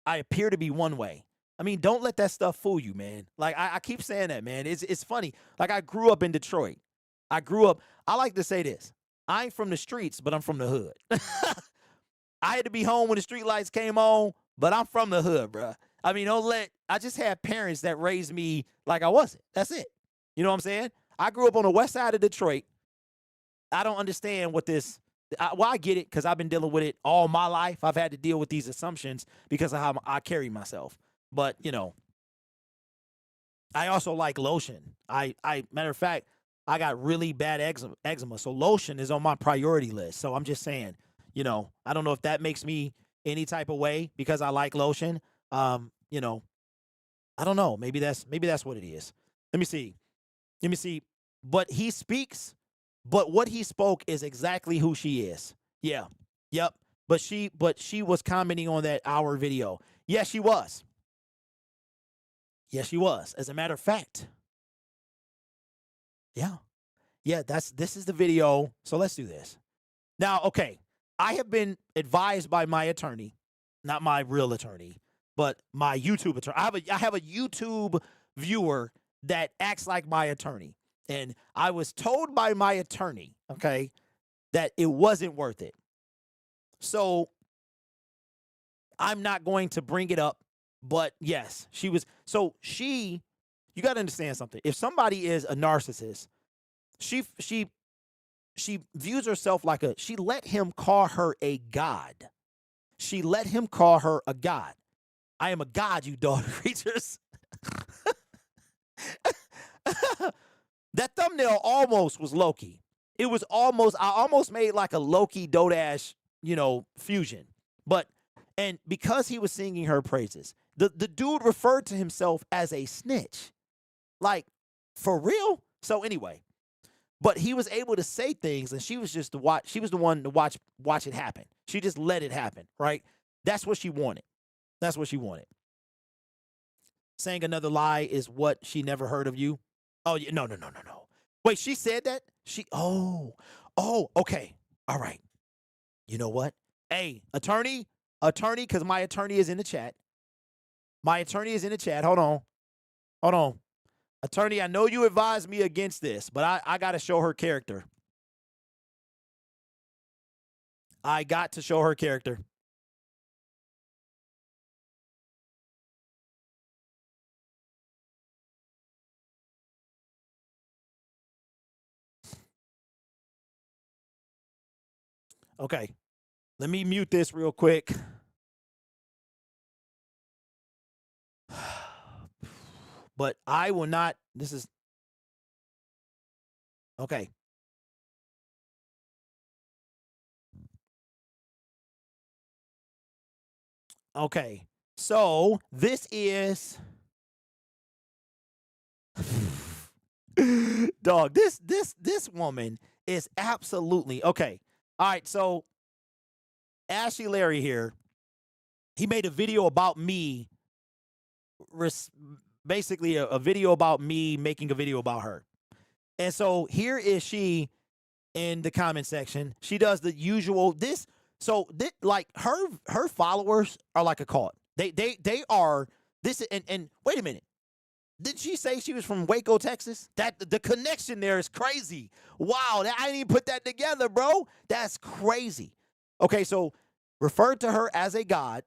appear to be one way. I mean, don't let that stuff fool you, man. Like, I keep saying that, man. It's funny. Like, I grew up in Detroit. I like to say this. I ain't from the streets, but I'm from the hood. I had to be home when the street lights came on, but I'm from the hood, bro. I mean, I just had parents that raised me like I wasn't. That's it. You know what I'm saying? I grew up on the west side of Detroit. I don't understand what this. Well, I get it because I've been dealing with it all my life. I've had to deal with these assumptions because of how I carry myself. But I also like lotion. Matter of fact, I got really bad eczema, so lotion is on my priority list. So I'm just saying, I don't know if that makes me any type of way because I like lotion. I don't know. Maybe that's what it is. Let me see. Let me see. But he speaks, but what he spoke is exactly who she is. Yeah. Yep. But she was commenting on that hour video. Yes, she was. Yes, she was. As a matter of fact. Yeah. Yeah, this is the video. So let's do this. Now, okay. I have been advised by my attorney, not my real attorney, but my YouTube attorney. I have a YouTube viewer that acts like my attorney. And I was told by my attorney, okay, that it wasn't worth it. So I'm not going to bring it up, but yes, she was. So you got to understand something. If somebody is a narcissist, she views herself like she let him call her a god. She let him call her a god. I am a god, you dog creatures. That thumbnail almost was Loki. It was almost, I almost made like a Loki Dodash, fusion. And because he was singing her praises, the dude referred to himself as a snitch. Like, for real? So anyway, but he was able to say things, and she was just she was the one to watch it happen. She just let it happen, right? That's what she wanted. That's what she wanted. Saying another lie is what she never heard of you. Oh, yeah, no. Wait, she said that? Okay. All right. You know what? Hey, attorney, because my attorney is in the chat. My attorney is in the chat. Hold on. Attorney, I know you advised me against this, but I got to show her character. I got to show her character. Okay. Let me mute this real quick. But I will not. This is. Okay. Okay. So this is. Dog, this woman is absolutely okay. All right, so Ashley Larry here, he made a video about me, basically a video about me making a video about her. And so here is she in the comment section. She does the usual like her followers are like a cult. They are this and wait a minute. Did she say she was from Waco, Texas? That the connection there is crazy. Wow, I didn't even put that together, bro. That's crazy. Okay, so referred to her as a god,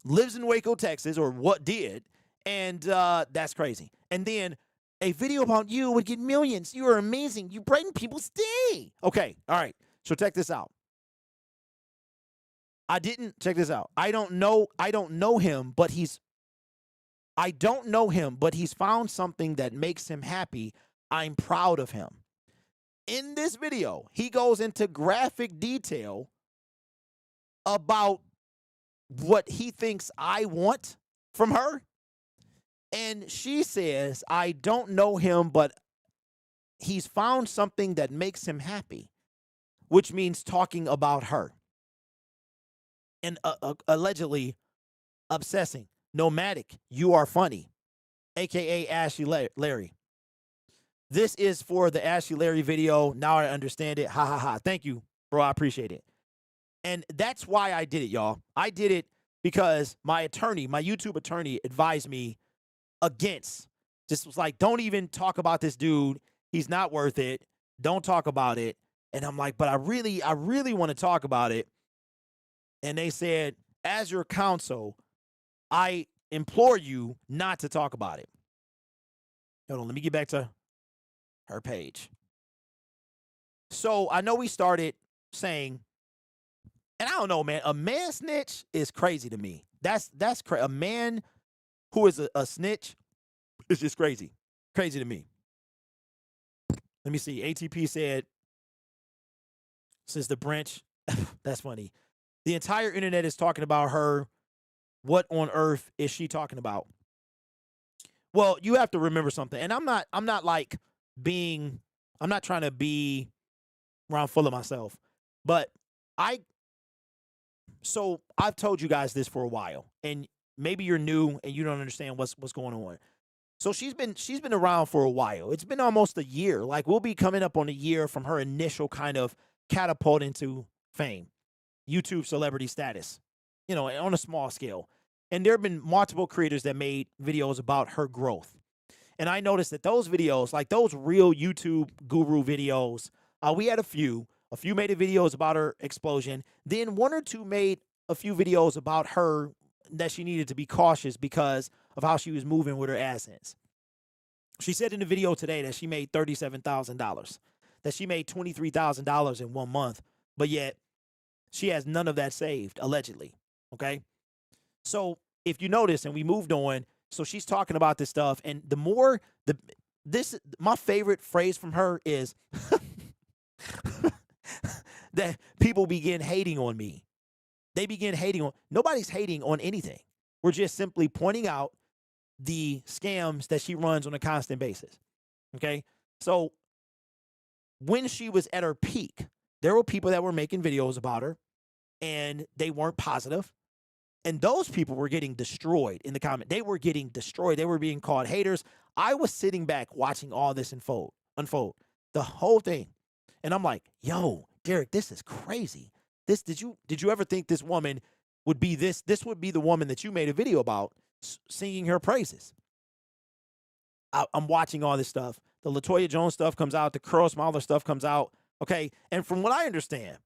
lives in Waco, Texas, or what did, and that's crazy. And then a video about you would get millions. You are amazing. You brighten people's day. Okay, all right. So check this out. Check this out. I don't know him, but he's found something that makes him happy. I'm proud of him. In this video, he goes into graphic detail about what he thinks I want from her. And she says, I don't know him, but he's found something that makes him happy, which means talking about her. And allegedly obsessing. Nomadic, you are funny, a.k.a. Ashley Larry. This is for the Ashley Larry video. Now I understand it. Ha, ha, ha. Thank you, bro. I appreciate it. And that's why I did it, y'all. I did it because my YouTube attorney advised me against. Just was like, don't even talk about this dude. He's not worth it. Don't talk about it. And I'm like, but I really want to talk about it. And they said, as your counsel, I implore you not to talk about it. Hold on, let me get back to her page. So I know we started saying, and I don't know, man, a man snitch is crazy to me. That's crazy. A man who is a snitch is just crazy. Crazy to me. Let me see. ATP said, since the branch, that's funny. The entire internet is talking about her. What on earth is she talking about? Well, you have to remember something. And I'm not like being, I'm not trying to be around full of myself. But so I've told you guys this for a while. And maybe you're new and you don't understand what's going on. So she's been around for a while. It's been almost a year. Like, we'll be coming up on a year from her initial kind of catapult into fame, YouTube celebrity status, on a small scale. And there have been multiple creators that made videos about her growth. And I noticed that those videos, like those real YouTube guru videos, we had a few. A few made videos about her explosion. Then one or two made a few videos about her that she needed to be cautious because of how she was moving with her assets. She said in the video today that she made $37,000, that she made $23,000 in 1 month, but yet she has none of that saved, allegedly. Okay? So if you notice, and we moved on, so she's talking about this stuff, and my favorite phrase from her is that people begin hating on me. They begin hating on, nobody's hating on anything. We're just simply pointing out the scams that she runs on a constant basis. Okay? So when she was at her peak, there were people that were making videos about her and they weren't positive. And those people were getting destroyed in the comment. They were getting destroyed. They were being called haters. I was sitting back watching all this unfold, the whole thing. And I'm like, yo, Derek, this is crazy. Did you ever think this woman would be this would be the woman that you made a video about, singing her praises? I'm watching all this stuff. The LaToya Jones stuff comes out. The Curl Smiler stuff comes out. Okay. And from what I understand,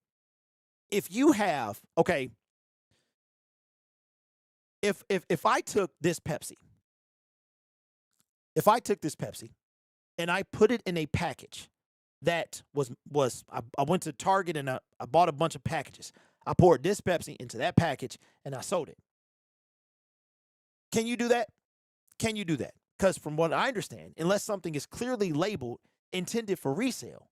if you have, okay, if I took this Pepsi, and I put it in a package that was I went to Target and I bought a bunch of packages. I poured this Pepsi into that package and I sold it. Can you do that? Can you do that? Because from what I understand, unless something is clearly labeled intended for resale,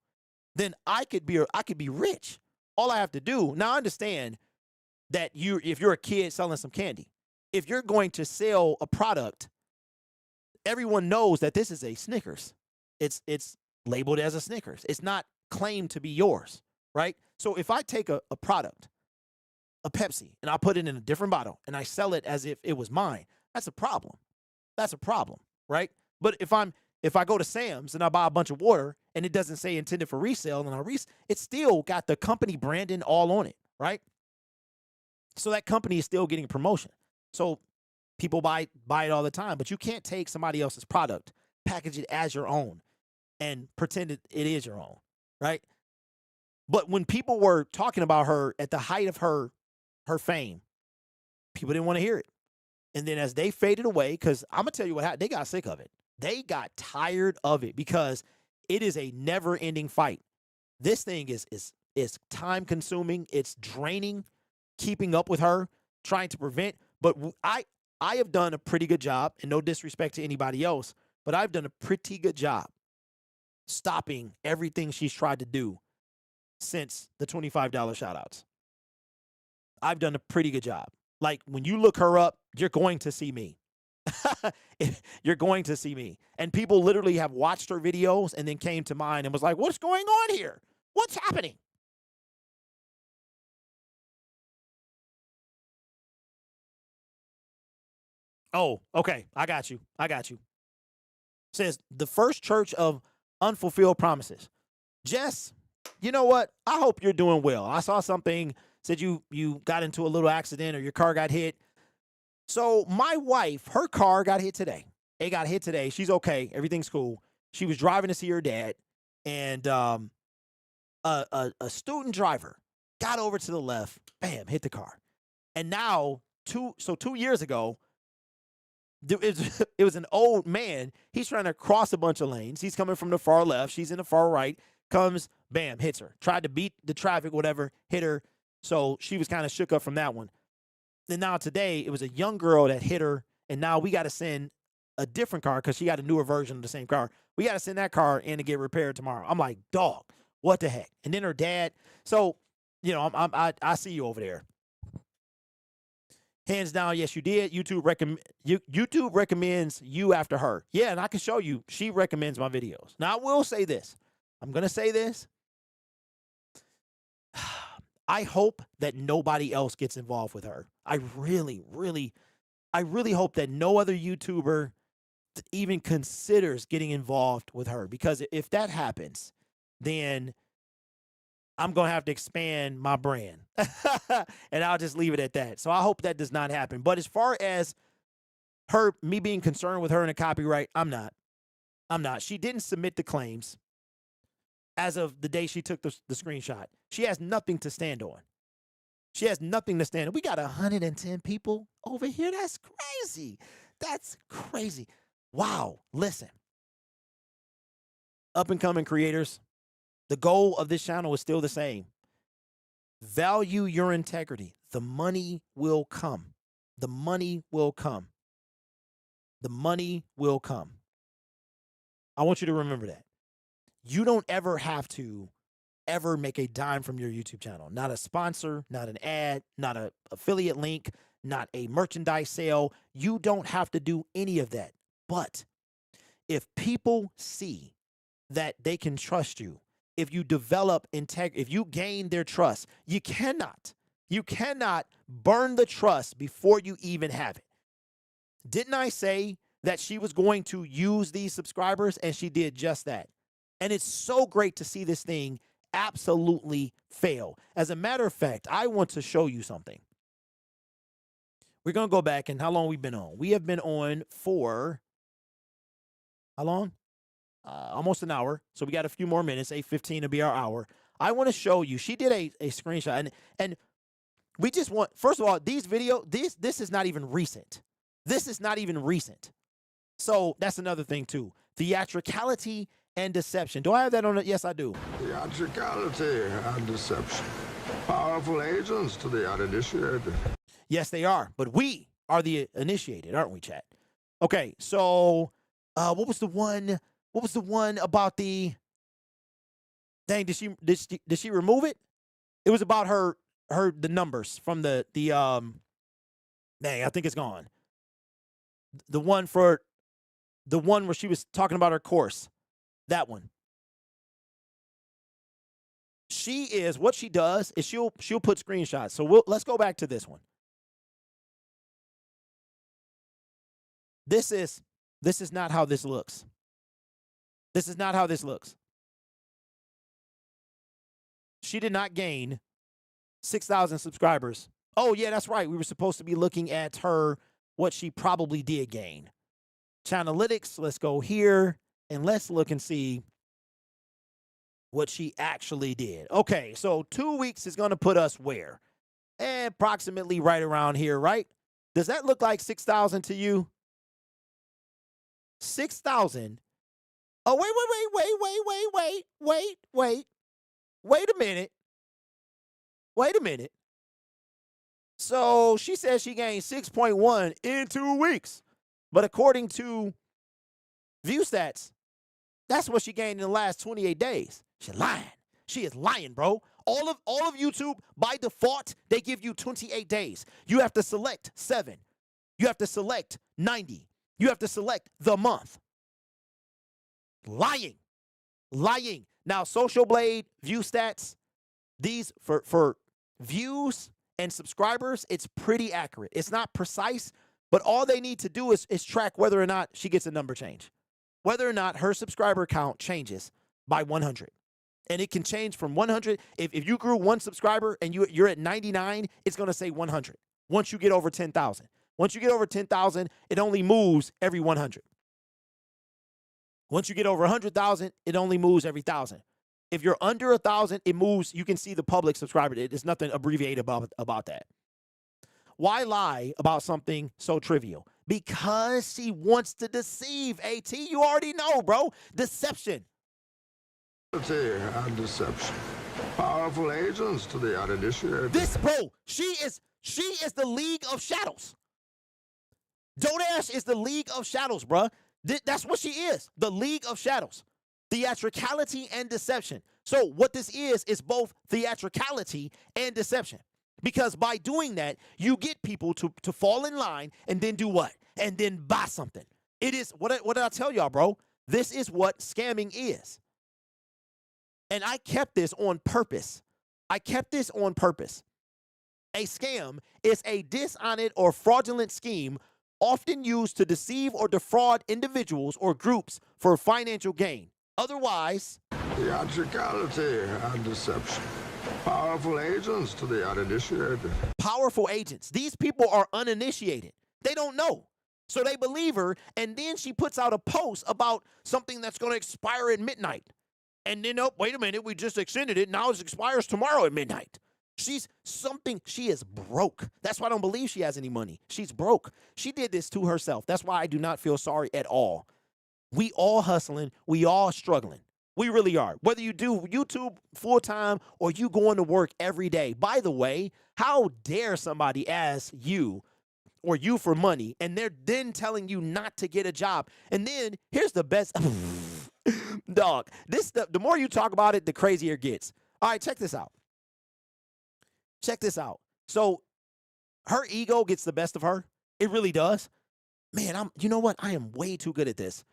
then I could be rich. All I have to do, now I understand that if you're a kid selling some candy, if you're going to sell a product, everyone knows that this is a Snickers. It's labeled as a Snickers. It's not claimed to be yours, right? So if I take a product, a Pepsi, and I put it in a different bottle and I sell it as if it was mine, that's a problem. That's a problem, right? But if I go to Sam's and I buy a bunch of water and it doesn't say intended for resale, and it's still got the company branding all on it, right? So that company is still getting promotion. So people buy it all the time, but you can't take somebody else's product, package it as your own, and pretend it is your own, right? But when people were talking about her at the height of her fame, people didn't want to hear it. And then as they faded away, because I'm going to tell you what happened, they got sick of it. They got tired of it because it is a never-ending fight. This thing is time-consuming. It's draining, keeping up with her, trying to prevent. But I have done a pretty good job, and no disrespect to anybody else, but I've done a pretty good job stopping everything she's tried to do since the $25 shoutouts. I've done a pretty good job. Like, when you look her up, you're going to see me. You're going to see me. And people literally have watched her videos and then came to mine and was like, what's going on here? What's happening? Oh, okay. I got you. Says the First Church of Unfulfilled Promises. Jess, you know what? I hope you're doing well. I saw something said you got into a little accident or your car got hit. So my wife, her car got hit today. It got hit today. She's okay. Everything's cool. She was driving to see her dad, and a student driver got over to the left, bam, hit the car. And now 2 years ago, it was an old man. He's trying to cross a bunch of lanes. He's coming from the far left. She's in the far right. Comes, bam, hits her. Tried to beat the traffic, whatever, hit her. So she was kind of shook up from that one. Then now today, it was a young girl that hit her, and now we got to send a different car because she got a newer version of the same car. We got to send that car in to get repaired tomorrow. I'm like, dog, what the heck? And then her dad. So, you know, I see you over there. Hands down, yes, you did. YouTube recommends you after her. Yeah, and I can show you. She recommends my videos. Now, I will say this. I'm going to say this. I hope that nobody else gets involved with her. I really hope that no other YouTuber even considers getting involved with her. Because if that happens, then I'm going to have to expand my brand. And I'll just leave it at that. So I hope that does not happen. But as far as me being concerned with her and a copyright, I'm not. She didn't submit the claims as of the day she took the screenshot. She has nothing to stand on. She has nothing to stand on. We got 110 people over here. That's crazy. That's crazy. Wow. Listen. Up and coming creators, the goal of this channel is still the same. Value your integrity. The money will come. The money will come. The money will come. I want you to remember that. You don't ever have to ever make a dime from your YouTube channel. Not a sponsor, not an ad, not an affiliate link, not a merchandise sale. You don't have to do any of that. But if people see that they can trust you, if you develop integrity, if you gain their trust, you cannot burn the trust before you even have it. Didn't I say that she was going to use these subscribers? And she did just that. And it's so great to see this thing absolutely fail. As a matter of fact, I want to show you something. We're going to go back, and how long we've been on? We have been on for, how long? Almost an hour. So we got a few more minutes, 8:15 to be our hour. I want to show you. She did a screenshot, and we just want, first of all, this is not even recent. This is not even recent. So that's another thing too. Theatricality and deception. Do I have that on it? Yes, I do. Theatricality and deception. Powerful agents to the uninitiated. Yes, they are. But we are the initiated, aren't we, chat? Okay, so what was the one? What was the one about the? Dang, did she remove it? It was about the numbers from the dang, I think it's gone. The one where she was talking about her course. That one. What she does is she'll put screenshots. So let's go back to this one. This is not how this looks. This is not how this looks. She did not gain 6,000 subscribers. Oh, yeah, that's right. We were supposed to be looking at what she probably did gain. Channelytics, let's go here, and let's look and see what she actually did. Okay, so 2 weeks is going to put us where? Approximately right around here, right? Does that look like 6,000 to you? 6,000. Oh, wait a minute. Wait a minute. So she says she gained 6.1 in 2 weeks. But according to view stats, that's what she gained in the last 28 days. She's lying. She is lying, bro. All of YouTube, by default, they give you 28 days. You have to select 7. You have to select 90. You have to select the month. Lying. Lying. Now, Social Blade, view stats, these for views and subscribers, it's pretty accurate. It's not precise, but all they need to do is track whether or not she gets a number change. Whether or not her subscriber count changes by 100. And it can change from 100. If you grew 1 subscriber and you're at 99, it's going to say 100 once you get over 10,000. Once you get over 10,000, it only moves every 100. Once you get over 100,000, it only moves every 1,000. If you're under 1,000, it moves. You can see the public subscriber. There's nothing abbreviated about that. Why lie about something so trivial? Because she wants to deceive, AT. You already know, bro. Deception. And deception. Powerful agents to the uninitiated. This, bro, she is the League of Shadows. Dodash is the League of Shadows, bruh. That's what she is, the League of Shadows. Theatricality and deception. So what this is both theatricality and deception. Because by doing that, you get people to fall in line and then do what? And then buy something. It is, what did I tell y'all, bro? This is what scamming is. And I kept this on purpose. I kept this on purpose. A scam is a dishonest or fraudulent scheme often used to deceive or defraud individuals or groups for financial gain. Otherwise, theatricality and deception. Powerful agents to the uninitiated. Powerful agents. These people are uninitiated. They don't know. So they believe her, and then she puts out a post about something that's going to expire at midnight. And then, oh, wait a minute, we just extended it. Now it expires tomorrow at midnight. She is broke. That's why I don't believe she has any money. She's broke. She did this to herself. That's why I do not feel sorry at all. We all hustling. We all struggling. We really are. Whether you do YouTube full-time or you going to work every day. By the way, how dare somebody ask you or you for money, and they're then telling you not to get a job. And then here's the best. Dog, the more you talk about it, the crazier it gets. All right, check this out. Check this out. So her ego gets the best of her. It really does. Man, you know what? I am way too good at this.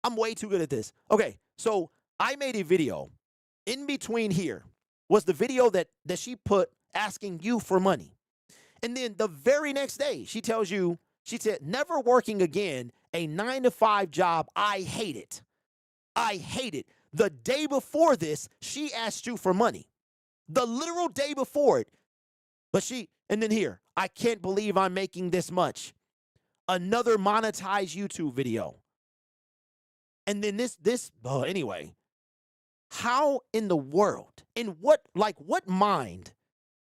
I'm way too good at this. Okay, so I made a video. In between here was the video that she put asking you for money. And then the very next day, she tells you, she said, never working again, a 9-to-5 job. I hate it. I hate it. The day before this, she asked you for money. The literal day before it. And then here, I can't believe I'm making this much. Another monetized YouTube video. And then anyway, how in the world, in what mind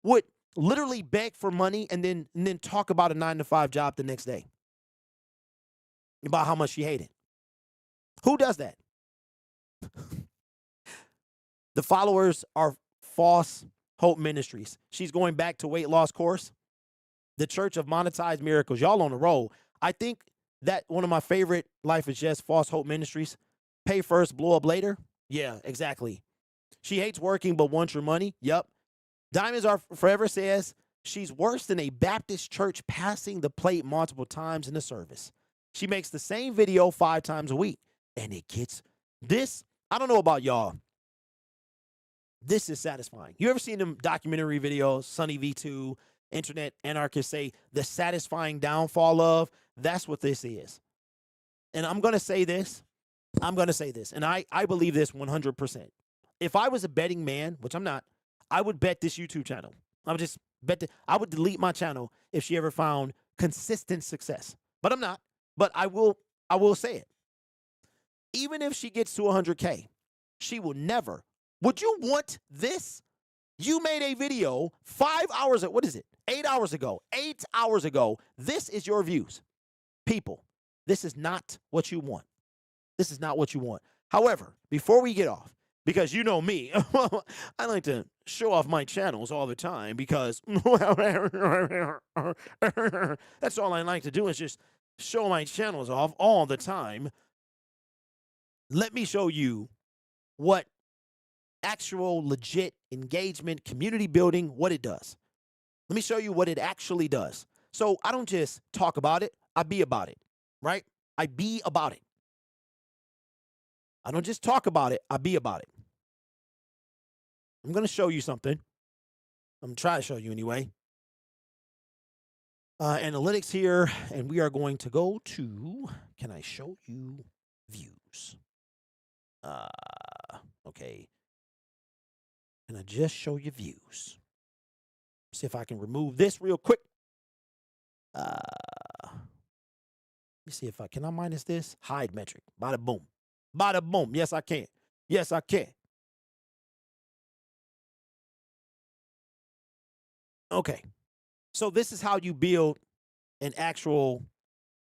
would literally beg for money and then talk about a 9-to-5 job the next day? About how much she hated. Who does that? The followers are False Hope Ministries. She's going back to weight loss course. The Church of Monetized Miracles. Y'all on the roll. I think that one of my favorite Life is Just False Hope Ministries. Pay first, blow up later. Yeah, exactly. She hates working but wants your money. Yep. Diamonds Are Forever says she's worse than a Baptist church passing the plate multiple times in the service. She makes the same video 5 times a week. And it gets this. I don't know about y'all. This is satisfying. You ever seen them documentary videos, Sunny V2, Internet Anarchists say the satisfying downfall of? That's what this is. And I'm going to say this. And I believe this 100%. If I was a betting man, which I'm not, I would bet this YouTube channel. I would just bet that I would delete my channel if she ever found consistent success. But I'm not. But I will say it. Even if she gets to 100K, she will never. Would you want this? You made a video 5 hours, 8 hours ago. 8 hours ago. This is your views. People, this is not what you want. This is not what you want. However, before we get off, because you know me, I like to show off my channels all the time because that's all I like to do is just show my channels off all the time. Let me show you what actual legit engagement, community building, what it does. Let me show you what it actually does. So I don't just talk about it, I be about it, right? I be about it. I don't just talk about it, I be about it. I'm going to show you something. I'm trying to show you anyway. Analytics here, and we are going to go to, can I show you views? Okay. Can I just show you views? See if I can remove this real quick. Let me see if can I minus this? Hide metric. Bada boom. Bada boom. Yes, I can. Yes, I can. Okay. So this is how you build an actual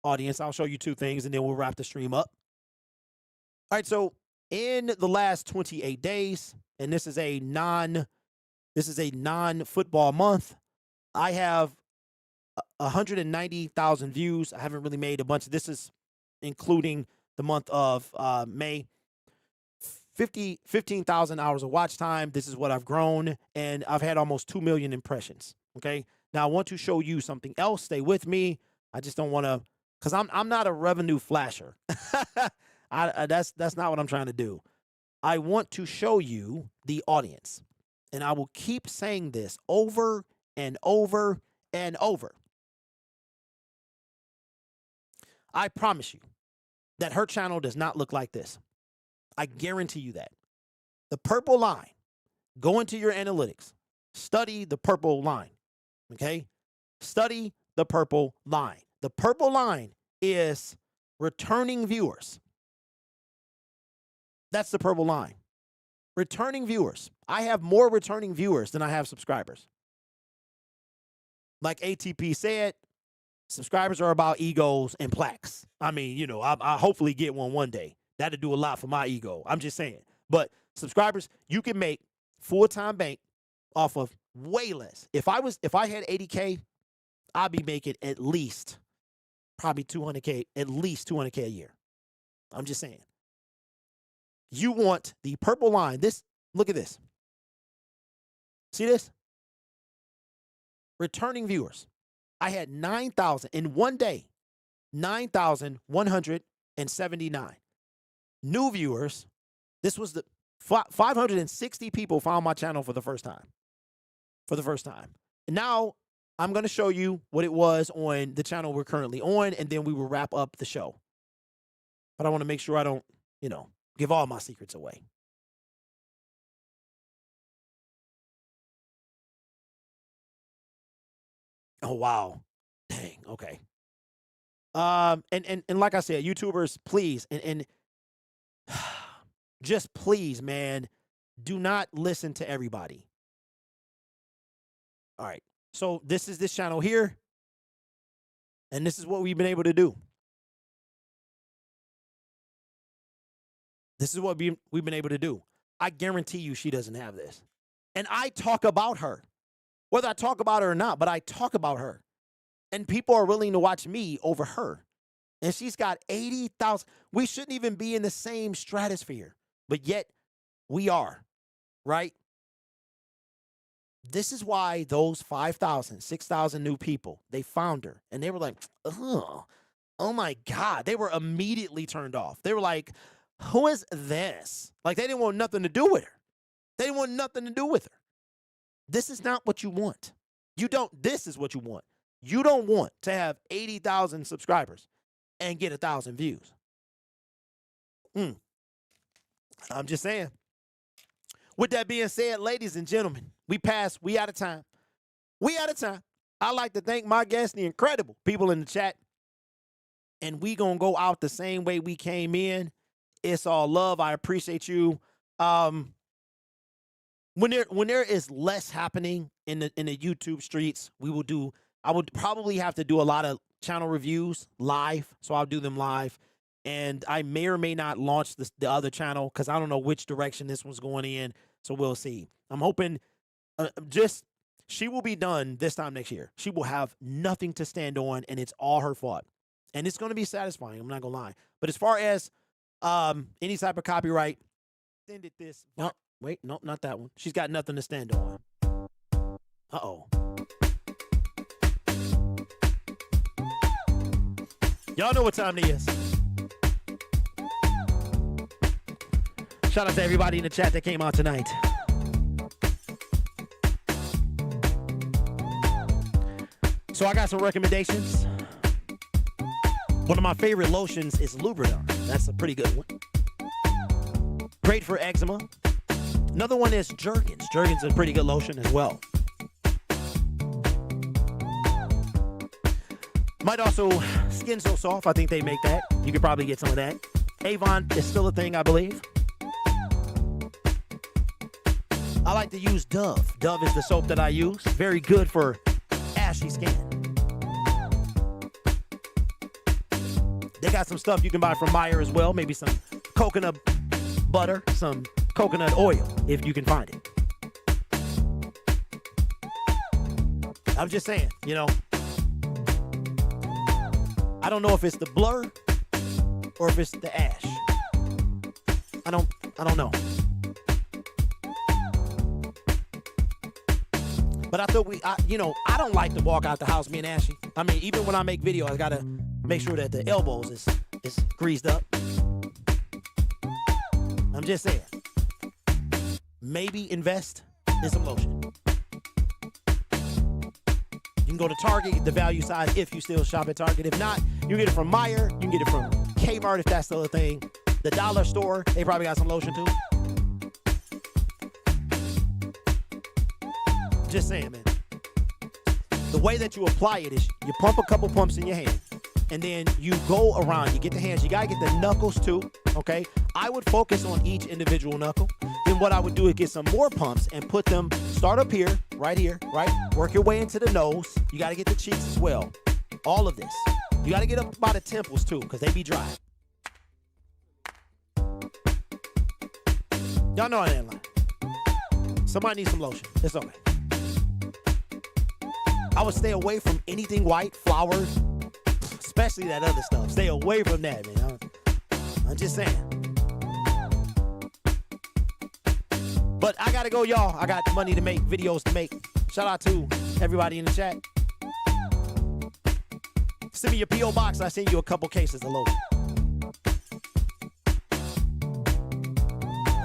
audience. I'll show you 2 things and then we'll wrap the stream up. All right, so In the last 28 days, and this is a non-football month, I have 190,000 views. I haven't really made a bunch. This is including the month of May. 15,000 hours of watch time. This is what I've grown, and I've had almost 2 million impressions. Okay. Now I want to show you something else. Stay with me. I just don't want to, because I'm not a revenue flasher. That's not what I'm trying to do. I want to show you the audience, and I will keep saying this over and over and over. I promise you that her channel does not look like this. I guarantee you that. The purple line, go into your analytics, study the purple line, okay? Study the purple line. The purple line is returning viewers. That's the purple line. Returning viewers. I have more returning viewers than I have subscribers. Like ATP said, subscribers are about egos and plaques. I mean, you know, I hopefully get one day. That'll do a lot for my ego. I'm just saying. But subscribers, you can make full-time bank off of way less. If I had 80K, I'd be making at least probably 200K, at least 200K a year. I'm just saying. You want the purple line. This, look at this. See this? Returning viewers. I had 9,000 in one day, 9,179. New viewers, this was the 560 people found my channel for the first time. And now I'm going to show you what it was on the channel we're currently on, and then we will wrap up the show. But I want to make sure I don't, you know, give all my secrets away. Oh, wow. Dang. Okay. And like I said, YouTubers, please, and just please, man, do not listen to everybody. All right. So this is this channel here. And this is what we've been able to do. This is what we've been able to do. I guarantee you she doesn't have this. And I talk about her. Whether I talk about her or not, but I talk about her. And people are willing to watch me over her. And she's got 80,000. We shouldn't even be in the same stratosphere. But yet, we are. Right? This is why those 5,000, 6,000 new people, they found her. And they were like, oh my God. They were immediately turned off. They were like, who is this? Like, they didn't want nothing to do with her. They didn't want nothing to do with her. This is not what you want. This is what you want. You don't want to have 80,000 subscribers and get 1,000 views. I'm just saying. With that being said, ladies and gentlemen, we out of time. We out of time. I'd like to thank my guests, the incredible people in the chat. And we gonna go out the same way we came in. It's all love. I appreciate you. When there is less happening in the YouTube streets, I would probably have to do a lot of channel reviews live. So I'll do them live. And I may or may not launch the other channel because I don't know which direction this one's going in. So we'll see. I'm hoping she will be done this time next year. She will have nothing to stand on, and it's all her fault. And it's going to be satisfying. I'm not going to lie. But as far as any type of copyright, extended this. No, wait, no, not that one. She's got nothing to stand on. Uh-oh. Y'all know what time it is. Shout out to everybody in the chat that came out tonight. So I got some recommendations. One of my favorite lotions is Lubriderm. That's a pretty good one. Great for eczema. Another one is Jergens. Jergens is a pretty good lotion as well. Might also Skin So Soft. I think they make that. You could probably get some of that. Avon is still a thing, I believe. I like to use Dove. Dove is the soap that I use. Very good for ashy skin. They got some stuff you can buy from Meyer as well. Maybe some coconut butter, some coconut oil, if you can find it. I'm just saying, you know. I don't know if it's the blur or if it's the ash. I don't know. But I thought I don't like to walk out the house being ashy. I mean, even when I make videos, I gotta make sure that the elbows is greased up. I'm just saying. Maybe invest in some lotion. You can go to Target, get the value size if you still shop at Target. If not, you get it from Meijer. You can get it from Kmart if that's still a thing. The dollar store, they probably got some lotion too. Just saying, man. The way that you apply it is you pump a couple pumps in your hand, and then you go around. You get the hands. You got to get the knuckles too, okay? I would focus on each individual knuckle. Then what I would do is get some more pumps and put them, start up here, right? Work your way into the nose. You got to get the cheeks as well. All of this. You got to get up by the temples too, because they be dry. Y'all know I ain't lying. Somebody needs some lotion. It's okay. I would stay away from anything white, flowers, especially that other stuff. Stay away from that, man. I'm just saying. But I gotta go, y'all. I got money to make, videos to make. Shout out to everybody in the chat. Send me your P.O. box. I send you a couple cases of lotion.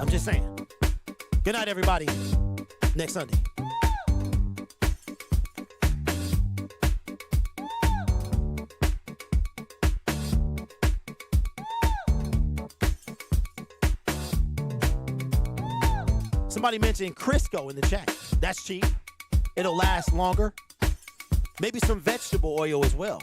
I'm just saying. Good night, everybody. Next Sunday. Somebody mentioned Crisco in the chat. That's cheap. It'll last longer. Maybe some vegetable oil as well.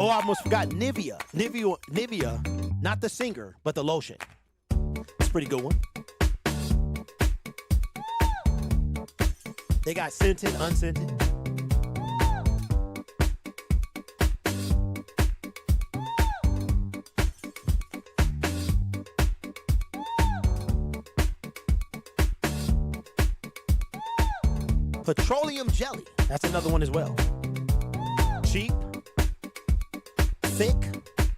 Oh, I almost forgot Nivea. Nivea, not the singer, but the lotion. It's a pretty good one. They got scented, unscented. Petroleum jelly. That's another one as well. Cheap. Thick.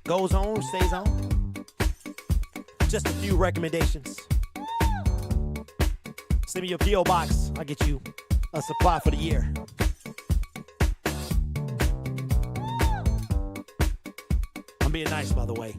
Goes on, stays on. Just a few recommendations. Send me your P.O. box. I'll get you a supply for the year. I'm being nice, by the way.